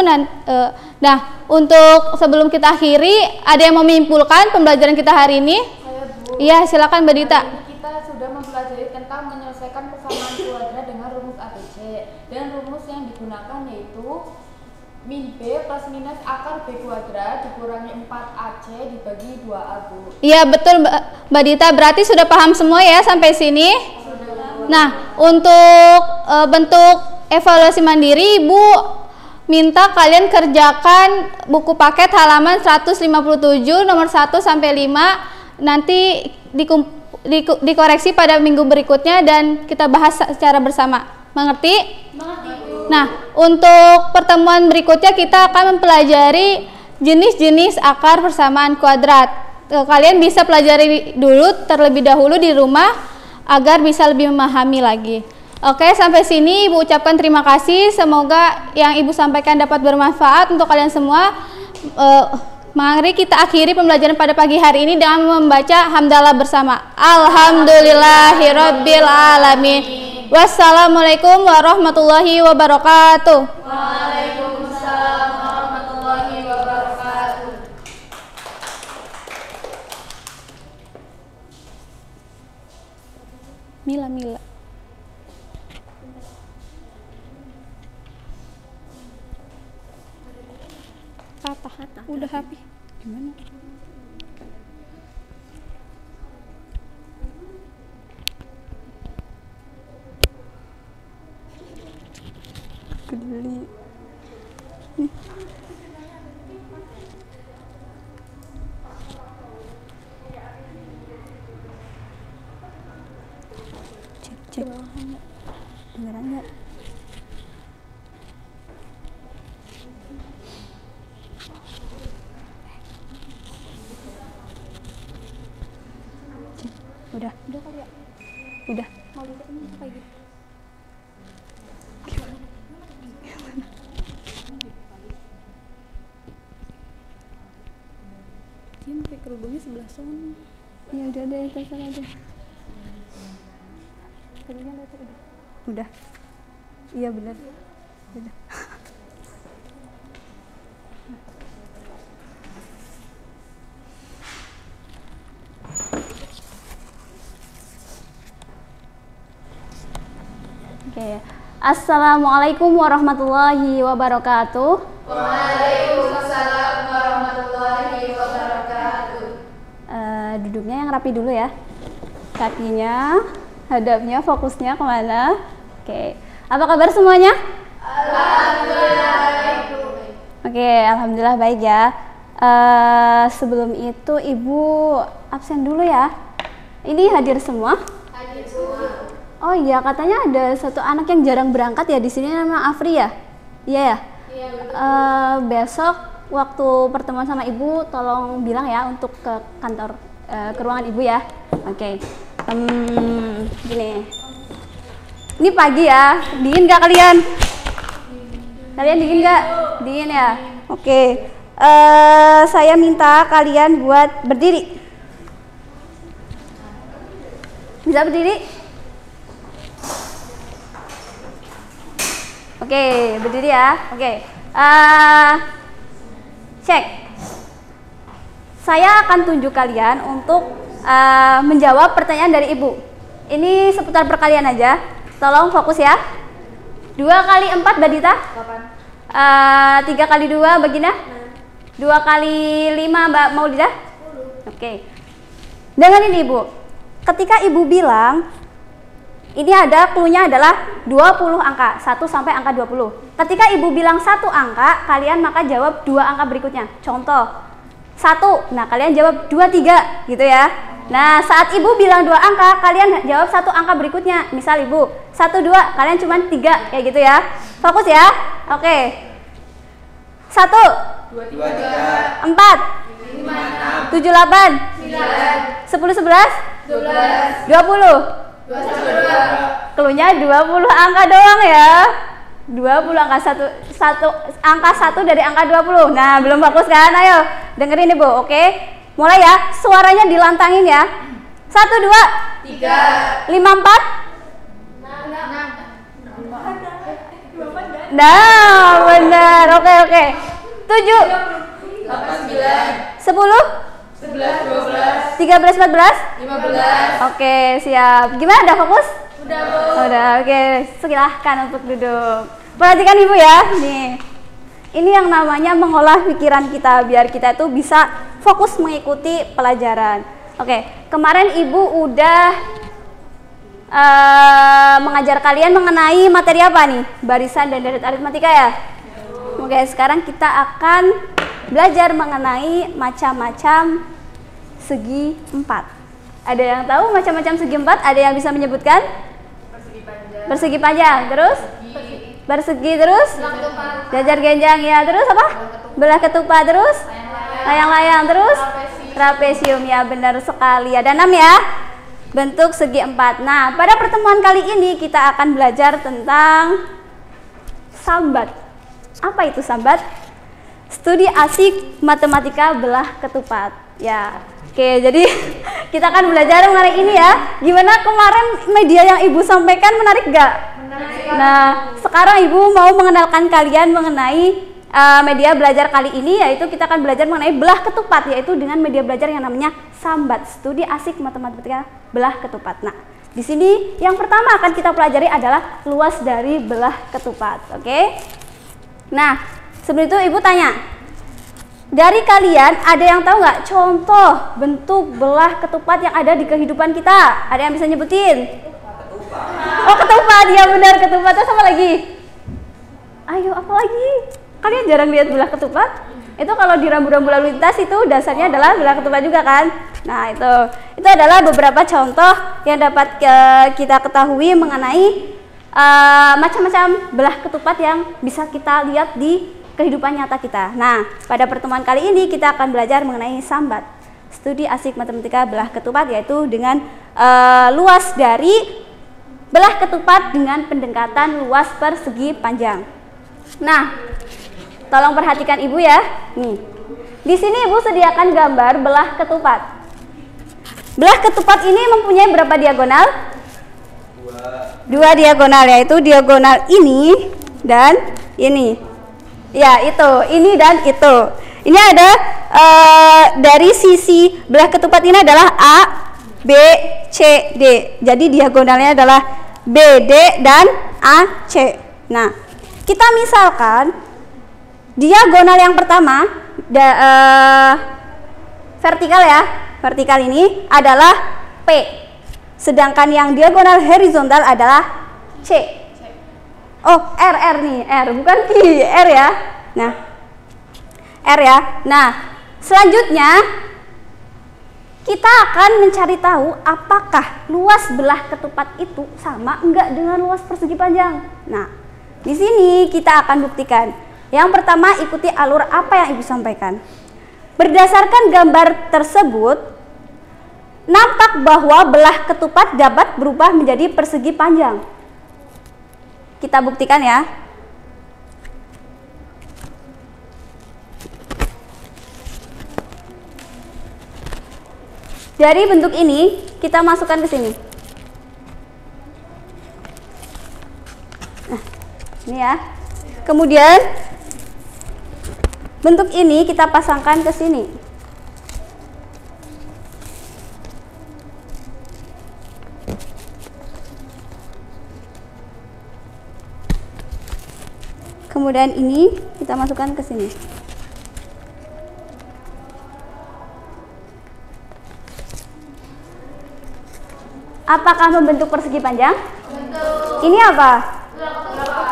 Nah, untuk sebelum kita akhiri, ada yang mau menyimpulkan pembelajaran kita hari ini? Saya, Bu. Iya, silakan Mbak Dita. Kita sudah mempelajari tentang menyelesaikan persamaan kuadrat dengan rumus ABC. Dan rumus yang digunakan yaitu min B plus minus akar B kuadrat dikurangi 4AC dibagi 2A, Bu. Iya, betul Mbak Dita. Berarti sudah paham semua ya sampai sini? Sudah. Nah, untuk bentuk evaluasi mandiri, Ibu minta kalian kerjakan buku paket halaman 157 nomor 1 sampai 5. Nanti dikoreksi pada minggu berikutnya dan kita bahas secara bersama. Mengerti? Mengerti, Bu. Nah, untuk pertemuan berikutnya kita akan mempelajari jenis-jenis akar persamaan kuadrat. Kalian bisa pelajari dulu terlebih dahulu di rumah agar bisa lebih memahami lagi. Oke, sampai sini Ibu ucapkan terima kasih. Semoga yang Ibu sampaikan dapat bermanfaat untuk kalian semua. Mari kita akhiri pembelajaran pada pagi hari ini dengan membaca hamdalah bersama. Alhamdulillahirabbil alamin. Wassalamualaikum warahmatullahi wabarakatuh. Waalaikumsalam warahmatullahi wabarakatuh. Mila. Patah. Udah habis. Gimana? Geli. Cek. Beneran nggak? Udah kali ya? Udah. Mau lihat ini kayak gitu. Dia pakai kerudungnya sebelah sana. Ya udah deh, terserah aja. Kerudungnya lihat udah. Iya benar. Udah. Oke. Assalamualaikum warahmatullahi wabarakatuh. Waalaikumsalam warahmatullahi wabarakatuh. Duduknya yang rapi dulu ya. Kakinya, hadapnya, fokusnya kemana? Oke. Apa kabar semuanya? Alhamdulillah baik, Bu. Oke, alhamdulillah baik ya. Sebelum itu Ibu absen dulu ya. Ini hadir semua? Hadir semua. Oh iya, katanya ada satu anak yang jarang berangkat ya di sini, nama Afri ya? Iya ya? Iya, betul. Besok waktu pertemuan sama Ibu tolong bilang ya untuk ke kantor, ke ruangan Ibu ya. Oke. Gini. Ini pagi ya, dingin gak kalian? Kalian dingin gak? Dingin ya? Oke. Saya minta kalian buat berdiri. Bisa berdiri? Oke, berdiri ya. Oke. Cek. Saya akan tunjuk kalian untuk menjawab pertanyaan dari Ibu. Ini seputar perkalian aja. Tolong fokus ya. 2 kali 4 Mbak Dita? 8. 3 kali 2 Mbak Gina? 2 kali 5 Mbak Maulida? 10. Oke. Dengerin Ibu. Ketika Ibu bilang ini ada cluenya adalah 20 angka, 1 sampai angka 20. Ketika Ibu bilang 1 angka, kalian maka jawab 2 angka berikutnya. Contoh, 1, nah kalian jawab 2, 3 gitu ya. Nah saat Ibu bilang 2 angka, kalian jawab 1 angka berikutnya. Misal Ibu 1, 2, kalian cuma 3 kayak gitu ya. Fokus ya. Oke. 1, 2, 3, 4, 5, 6, 7, 8, 9, 10, 11, 12, 20. 22. Cluenya 20 angka doang ya. 20 angka 1 dari angka 20. Nah, belum fokus kan? Ayo, dengerin Ibu, oke? Mulai ya, suaranya dilantangin ya. 1, 2, 3, 5, 4. Nah, benar. Oke. 7, 8, 9, 10, 11, 12, 13, 14. 15. Oke, siap. Gimana, udah fokus? Udah, Bu. Udah, oke. Silahkan untuk duduk. Perhatikan Ibu ya. Nih. Ini yang namanya mengolah pikiran kita biar kita itu bisa fokus mengikuti pelajaran. Oke, kemarin Ibu udah mengajar kalian mengenai materi apa nih? Barisan dan deret aritmatika ya? Oke, sekarang kita akan belajar mengenai macam-macam segi 4. Ada yang tahu macam-macam segi 4? Ada yang bisa menyebutkan? Persegi panjang, terus? Persegi terus? Jajar genjang, ya, terus apa? Belah ketupat, terus? Layang-layang, terus? Trapesium, ya, benar sekali. Ada 6 ya? Bentuk segi 4. Nah, pada pertemuan kali ini kita akan belajar tentang sambat. Apa itu sambat? Studi asik matematika belah ketupat. Ya, oke, jadi kita akan belajar mengenai ini ya. Gimana kemarin media yang Ibu sampaikan, menarik gak? Menarik. Nah, sekarang Ibu mau mengenalkan kalian mengenai media belajar kali ini, yaitu kita akan belajar mengenai belah ketupat, yaitu dengan media belajar yang namanya sambat, studi asik matematika belah ketupat. Nah, di sini yang pertama akan kita pelajari adalah luas dari belah ketupat. Oke? Nah, sebelum itu Ibu tanya, dari kalian ada yang tahu nggak contoh bentuk belah ketupat yang ada di kehidupan kita? Ada yang bisa nyebutin? Ketupat. Oh, ketupat, ya benar, ketupat. Terus apa lagi? Ayo, apa lagi? Kalian jarang lihat belah ketupat? Itu kalau di rambu-rambu lalu lintas itu dasarnya adalah belah ketupat juga kan? Nah, itu adalah beberapa contoh yang dapat kita ketahui mengenai macam-macam belah ketupat yang bisa kita lihat di kehidupan nyata kita. Nah, pada pertemuan kali ini kita akan belajar mengenai sambat, studi asik matematika belah ketupat, yaitu dengan luas dari belah ketupat dengan pendekatan luas persegi panjang. Nah, tolong perhatikan Ibu ya. Nih, di sini Ibu sediakan gambar belah ketupat. Belah ketupat ini mempunyai berapa diagonal? Dua diagonal, yaitu diagonal ini dan ini. Ya, itu, ini dan itu. Ini ada dari sisi belah ketupat ini adalah A, B, C, D. Jadi diagonalnya adalah B, D, dan A, C. Nah, kita misalkan diagonal yang pertama vertikal ya, vertikal ini adalah P, sedangkan yang diagonal horizontal adalah C. Oh, R nih, R bukan Q, R ya. Nah, R ya. Nah, selanjutnya kita akan mencari tahu apakah luas belah ketupat itu sama enggak dengan luas persegi panjang. Nah, di sini kita akan buktikan. Yang pertama, ikuti alur apa yang Ibu sampaikan. Berdasarkan gambar tersebut, nampak bahwa belah ketupat dapat berubah menjadi persegi panjang. Kita buktikan ya. Dari bentuk ini, kita masukkan ke sini. Nah, ini ya. Kemudian bentuk ini kita pasangkan ke sini. Kemudian ini kita masukkan ke sini. Apakah membentuk persegi panjang? Bentuk. Ini apa?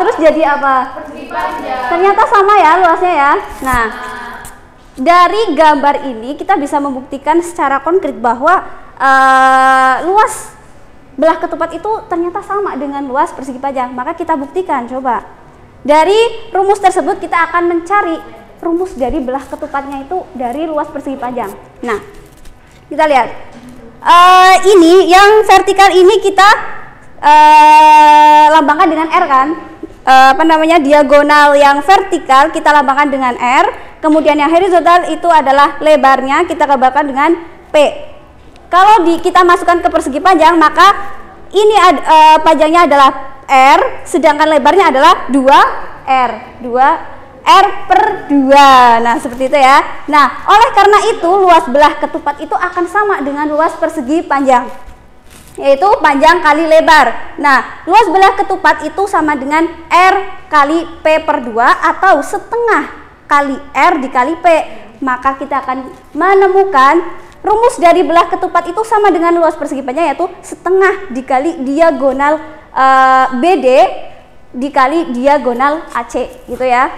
Terus jadi apa? Persegi panjang. Ternyata sama ya luasnya ya. Nah, dari gambar ini kita bisa membuktikan secara konkret bahwa luas belah ketupat itu ternyata sama dengan luas persegi panjang. Maka kita buktikan, coba. Dari rumus tersebut kita akan mencari rumus dari belah ketupatnya itu dari luas persegi panjang. Nah, kita lihat. Ini yang vertikal ini kita lambangkan dengan R kan? diagonal yang vertikal kita lambangkan dengan R, kemudian yang horizontal itu adalah lebarnya kita gambarkan dengan P. Kalau kita masukkan ke persegi panjang, maka ini panjangnya adalah R, sedangkan lebarnya adalah 2R, 2R/2. Nah, seperti itu ya. Nah, oleh karena itu luas belah ketupat itu akan sama dengan luas persegi panjang, yaitu panjang kali lebar. Nah, luas belah ketupat itu sama dengan R kali P/2 atau setengah kali R dikali P. Maka kita akan menemukan rumus dari belah ketupat itu sama dengan luas persegi panjang, yaitu setengah dikali diagonal BD dikali diagonal AC, gitu ya.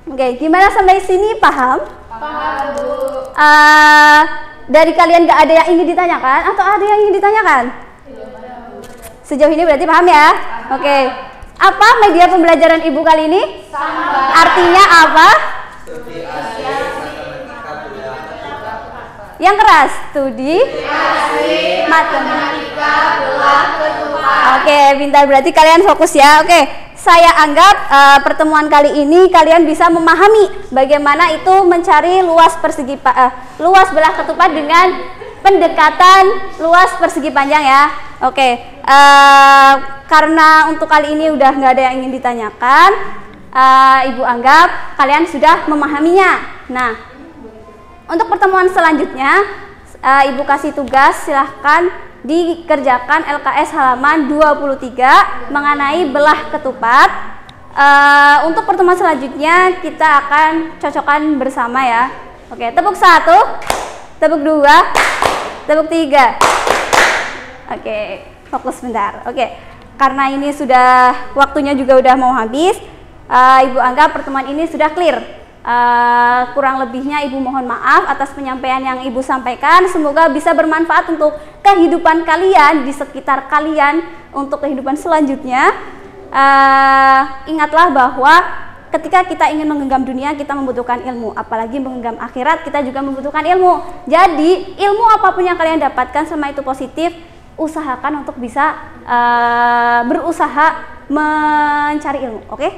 Oke, gimana sampai sini, paham? Paham, Bu. Dari kalian gak ada yang ingin ditanyakan atau ada yang ingin ditanyakan? Sejauh ini berarti paham ya? Oke. Apa media pembelajaran Ibu kali ini? Sama. Artinya apa? Yang keras, studi matematika belah ketupat. Oke, pintar, berarti kalian fokus ya. Oke, saya anggap pertemuan kali ini kalian bisa memahami bagaimana itu mencari luas belah ketupat dengan pendekatan luas persegi panjang ya. Oke, karena untuk kali ini udah nggak ada yang ingin ditanyakan, Ibu anggap kalian sudah memahaminya. Nah, untuk pertemuan selanjutnya, Ibu kasih tugas, silahkan dikerjakan LKS halaman 23 mengenai belah ketupat. Untuk pertemuan selanjutnya kita akan cocokkan bersama ya. Oke, tepuk 1, tepuk 2, tepuk 3. Oke, fokus bentar. Oke, karena ini sudah waktunya juga udah mau habis, Ibu anggap pertemuan ini sudah clear. Kurang lebihnya Ibu mohon maaf atas penyampaian yang Ibu sampaikan. Semoga bisa bermanfaat untuk kehidupan kalian, di sekitar kalian, untuk kehidupan selanjutnya. Ingatlah bahwa ketika kita ingin menggenggam dunia, kita membutuhkan ilmu. Apalagi menggenggam akhirat, kita juga membutuhkan ilmu. Jadi ilmu apapun yang kalian dapatkan, selama itu positif, usahakan untuk bisa berusaha mencari ilmu. Oke,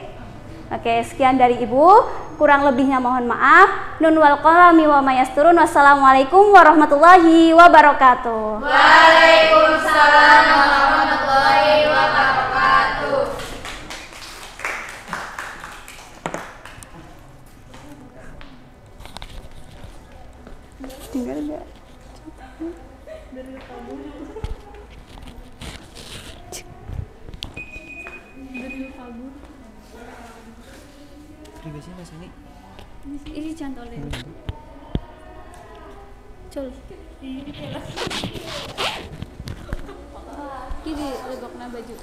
sekian dari Ibu. Kurang lebihnya mohon maaf. Nun wal qalami wa ma yasturun. Wassalamualaikum warahmatullahi wabarakatuh. Waalaikumsalam warahmatullahi wabarakatuh. Tinggal enggak? Biasanya Mas ini cantolin. Cul. Ini lebokna baju.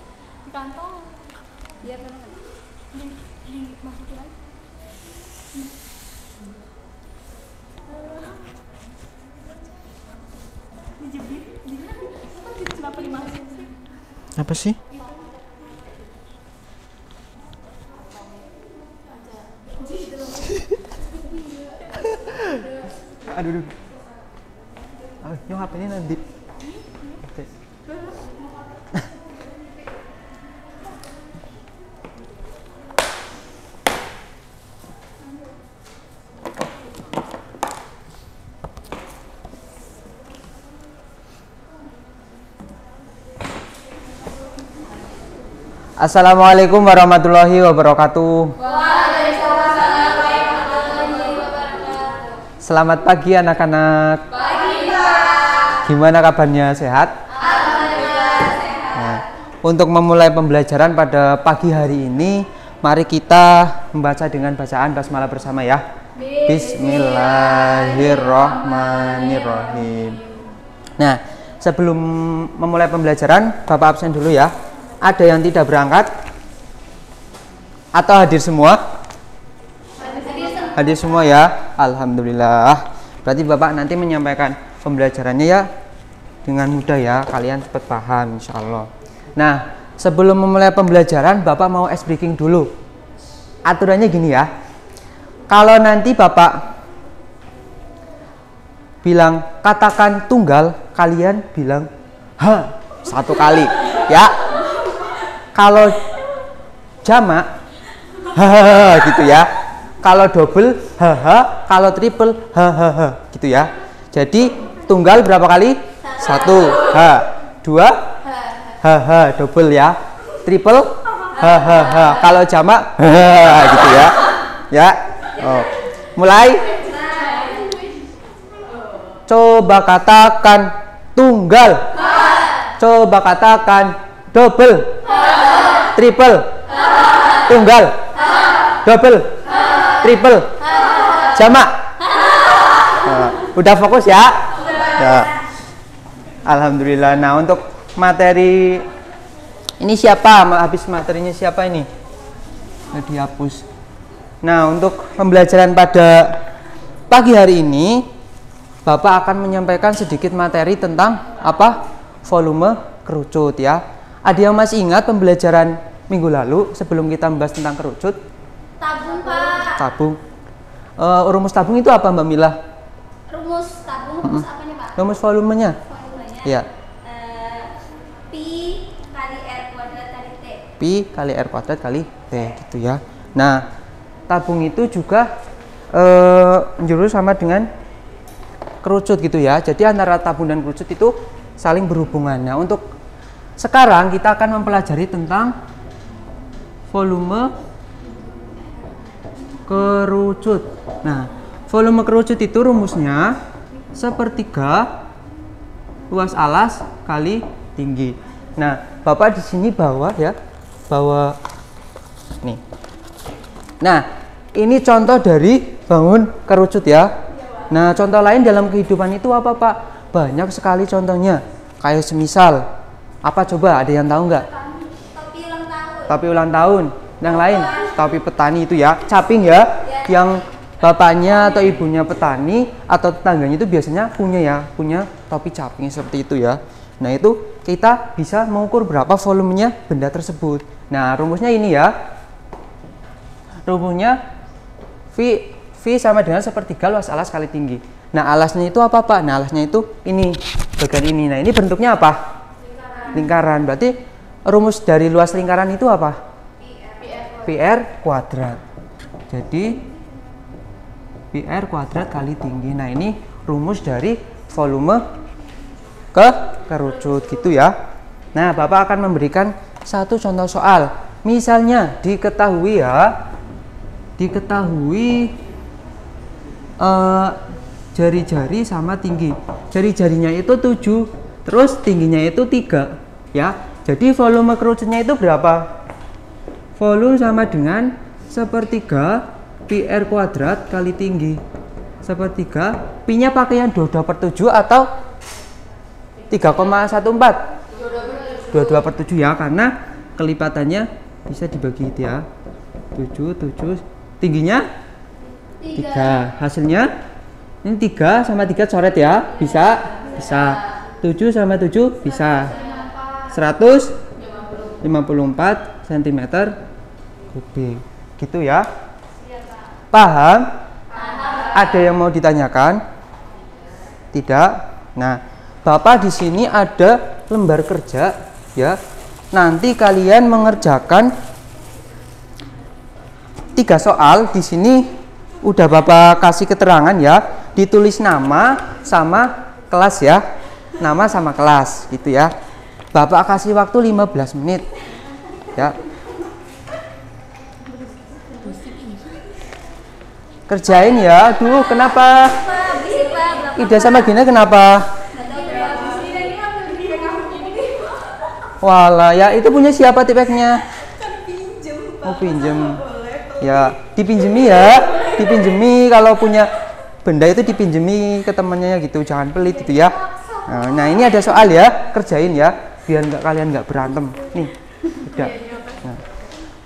Di kantong. Iya, benar. Di masuk lagi. Dijepit. Kenapa dimasukin sih? apa sih? Aduh. Yung HP ini nanti. Oke. Assalamualaikum warahmatullahi wabarakatuh. Waalaikumsalam warahmatullahi wabarakatuh. Selamat pagi anak-anak. Pagi, Pak. Gimana kabarnya, sehat? Alhamdulillah sehat. Nah, untuk memulai pembelajaran pada pagi hari ini, mari kita membaca dengan bacaan basmalah bersama ya. Bismillahirrahmanirrahim. Nah, sebelum memulai pembelajaran, Bapak absen dulu ya. Ada yang tidak berangkat? Atau hadir semua? Hadir semua ya. Alhamdulillah. Berarti Bapak nanti menyampaikan pembelajarannya ya dengan mudah ya. Kalian cepat paham insya Allah. Nah, sebelum memulai pembelajaran, Bapak mau ice breaking dulu. Aturannya gini ya. Kalau nanti Bapak bilang katakan tunggal, kalian bilang ha 1 kali ya. Kalau jamak hahaha gitu ya. Kalau double haha, kalau triple hahaha gitu ya. Jadi tunggal berapa kali? 1 ha, 2 haha double ya. Triple hahaha, kalau jamak hahaha gitu ya. Ya. Oh. Mulai. Coba katakan tunggal. Coba katakan double. Triple. Tunggal. Double. Triple. Jamak. Udah fokus ya? Ya. Alhamdulillah. Nah, untuk materi ini siapa? Habis materinya siapa ini? Udah dihapus. Nah, untuk pembelajaran pada pagi hari ini, Bapak akan menyampaikan sedikit materi tentang apa? Volume kerucut ya. Ada yang masih ingat pembelajaran minggu lalu sebelum kita membahas tentang kerucut? Tabung, Pak. Tabung. Rumus tabung itu apa, Mbak Mila? Rumus tabung, rumus apa nih, Pak? Rumus volumenya. Volumenya. Iya. Pi kali R kuadrat kali T. Pi kali R kuadrat kali T gitu ya. Nah, tabung itu juga menjurus sama dengan kerucut gitu ya. Jadi antara tabung dan kerucut itu saling berhubungan. Nah, untuk sekarang kita akan mempelajari tentang volume kerucut. Nah, volume kerucut itu rumusnya sepertiga luas alas kali tinggi. Nah, Bapak di sini bawa ya, bawa nih. Nah, ini contoh dari bangun kerucut ya. Nah, contoh lain dalam kehidupan itu apa, Pak? Banyak sekali contohnya. Kayak semisal apa coba? Ada yang tahu nggak? Topi ulang tahun. Topi ulang tahun. Yang lain, topi petani itu ya, caping ya. Yang bapaknya atau ibunya petani atau tetangganya itu biasanya punya topi caping seperti itu ya. Nah, itu kita bisa mengukur berapa volumenya benda tersebut. Nah, rumusnya ini ya. Rumusnya V sama dengan sepertiga luas alas kali tinggi. Nah, alasnya itu apa, Pak? Nah, alasnya itu ini, bagian ini. Nah, ini bentuknya apa? Lingkaran. Berarti rumus dari luas lingkaran itu apa? PR kuadrat. Jadi PR kuadrat kali tinggi. Nah, ini rumus dari volume kerucut gitu ya. Nah, Bapak akan memberikan satu contoh soal. Misalnya diketahui jari-jari sama tinggi. Jari-jarinya itu 7, terus tingginya itu 3 ya. Jadi volume kerucutnya itu berapa? Volume sama dengan sepertiga PR kuadrat kali tinggi. Sepertiga, pi-nya pakai yang 22/7 atau 3,14? 22/7 ya, karena kelipatannya bisa dibagi itu ya. 7, tingginya 3. Hasilnya ini 3 sama 3 coret ya. Bisa. 7 sama 7 bisa. 154 cm kubik. Gitu ya. Paham? Ada yang mau ditanyakan? Tidak. Nah, Bapak di sini ada lembar kerja ya. Nanti kalian mengerjakan 3 soal. Di sini udah Bapak kasih keterangan ya. Ditulis nama sama kelas ya. Nama sama kelas gitu ya. Bapak kasih waktu 15 menit. Ya. Kerjain ya. Aduh, kenapa? Ida sama Gina kenapa? Walah, ya itu punya siapa tipeknya? Oh, pinjem. Ya, dipinjemi ya. Dipinjemi, kalau punya benda itu dipinjemi ke temannya gitu. Jangan pelit gitu ya. Nah, ini ada soal ya. Kerjain ya. Biar kalian nggak berantem. Nih, udah. Nah,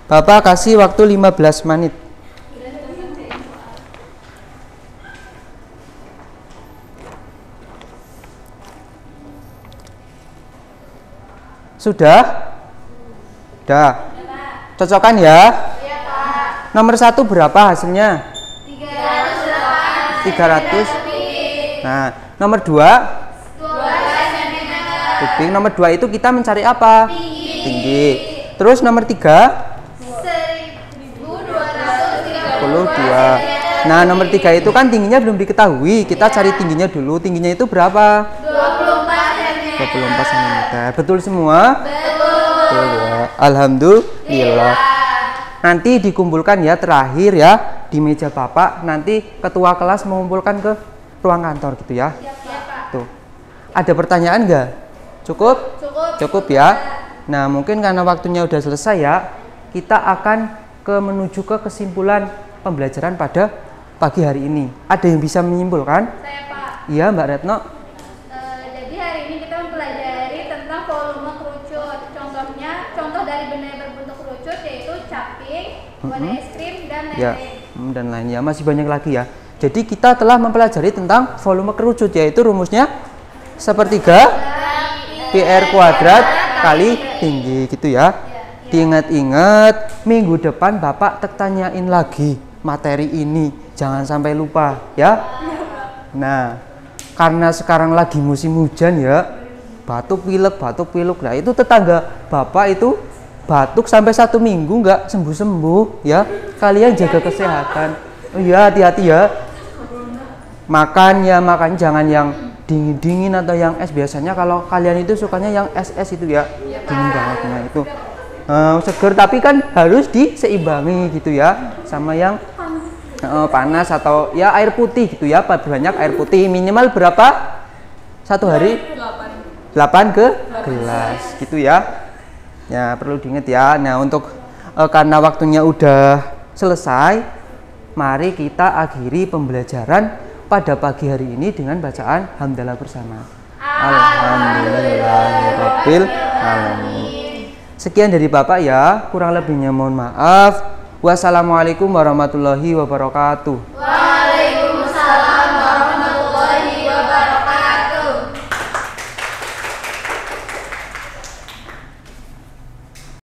Bapak kasih waktu 15 menit. Sudah? Udah. Cocokan ya? Iya, Pak. Nomor 1 berapa hasilnya? 300. Nah, nomor 2? 12 cm. Kubik. Nomor 2 itu kita mencari apa? Tinggi. Terus nomor 3? 2. Nah, nomor 3 itu kan tingginya belum diketahui. Kita cari tingginya dulu. Tingginya itu berapa? 24 cm. Betul semua? Betul ya. Alhamdulillah. Nanti dikumpulkan ya terakhir ya di meja Bapak. Nanti ketua kelas mengumpulkan ke ruang kantor gitu ya. Tuh. Ada pertanyaan enggak? Cukup? Cukup ya. Nah, mungkin karena waktunya udah selesai ya. Kita akan menuju ke kesimpulan pembelajaran pada pagi hari ini. Ada yang bisa menyimpulkan? Saya, Pak. Iya, Mbak Retno. Jadi hari ini kita mempelajari tentang volume kerucut. Contohnya, contoh dari benda yang berbentuk kerucut yaitu caping, wadah es krim, dan lain-lain. Ya, dan lainnya masih banyak lagi ya. Jadi kita telah mempelajari tentang volume kerucut, yaitu rumusnya sepertiga PR kuadrat kali tinggi gitu ya. Diingat-ingat, minggu depan Bapak tanyain lagi materi ini, jangan sampai lupa ya. Nah, karena sekarang lagi musim hujan ya, batuk pilek. Nah, itu tetangga Bapak itu batuk sampai 1 minggu nggak sembuh-sembuh ya. Kalian jaga kesehatan. Oh iya, hati-hati ya. Makan jangan yang dingin-dingin atau yang es. Biasanya kalau kalian itu sukanya yang es-es itu ya, dingin banget. Nah, itu seger, tapi kan harus diseimbangi gitu ya sama yang panas atau ya air putih gitu ya. Banyak air putih, minimal berapa satu hari? 8 gelas gitu ya. Ya, perlu diingat ya. Nah, untuk karena waktunya udah selesai, mari kita akhiri pembelajaran pada pagi hari ini dengan bacaan hamdalah bersama. Alhamdulillahirabbil alamin. Sekian dari Bapak ya, kurang lebihnya mohon maaf. Wassalamualaikum warahmatullahi wabarakatuh.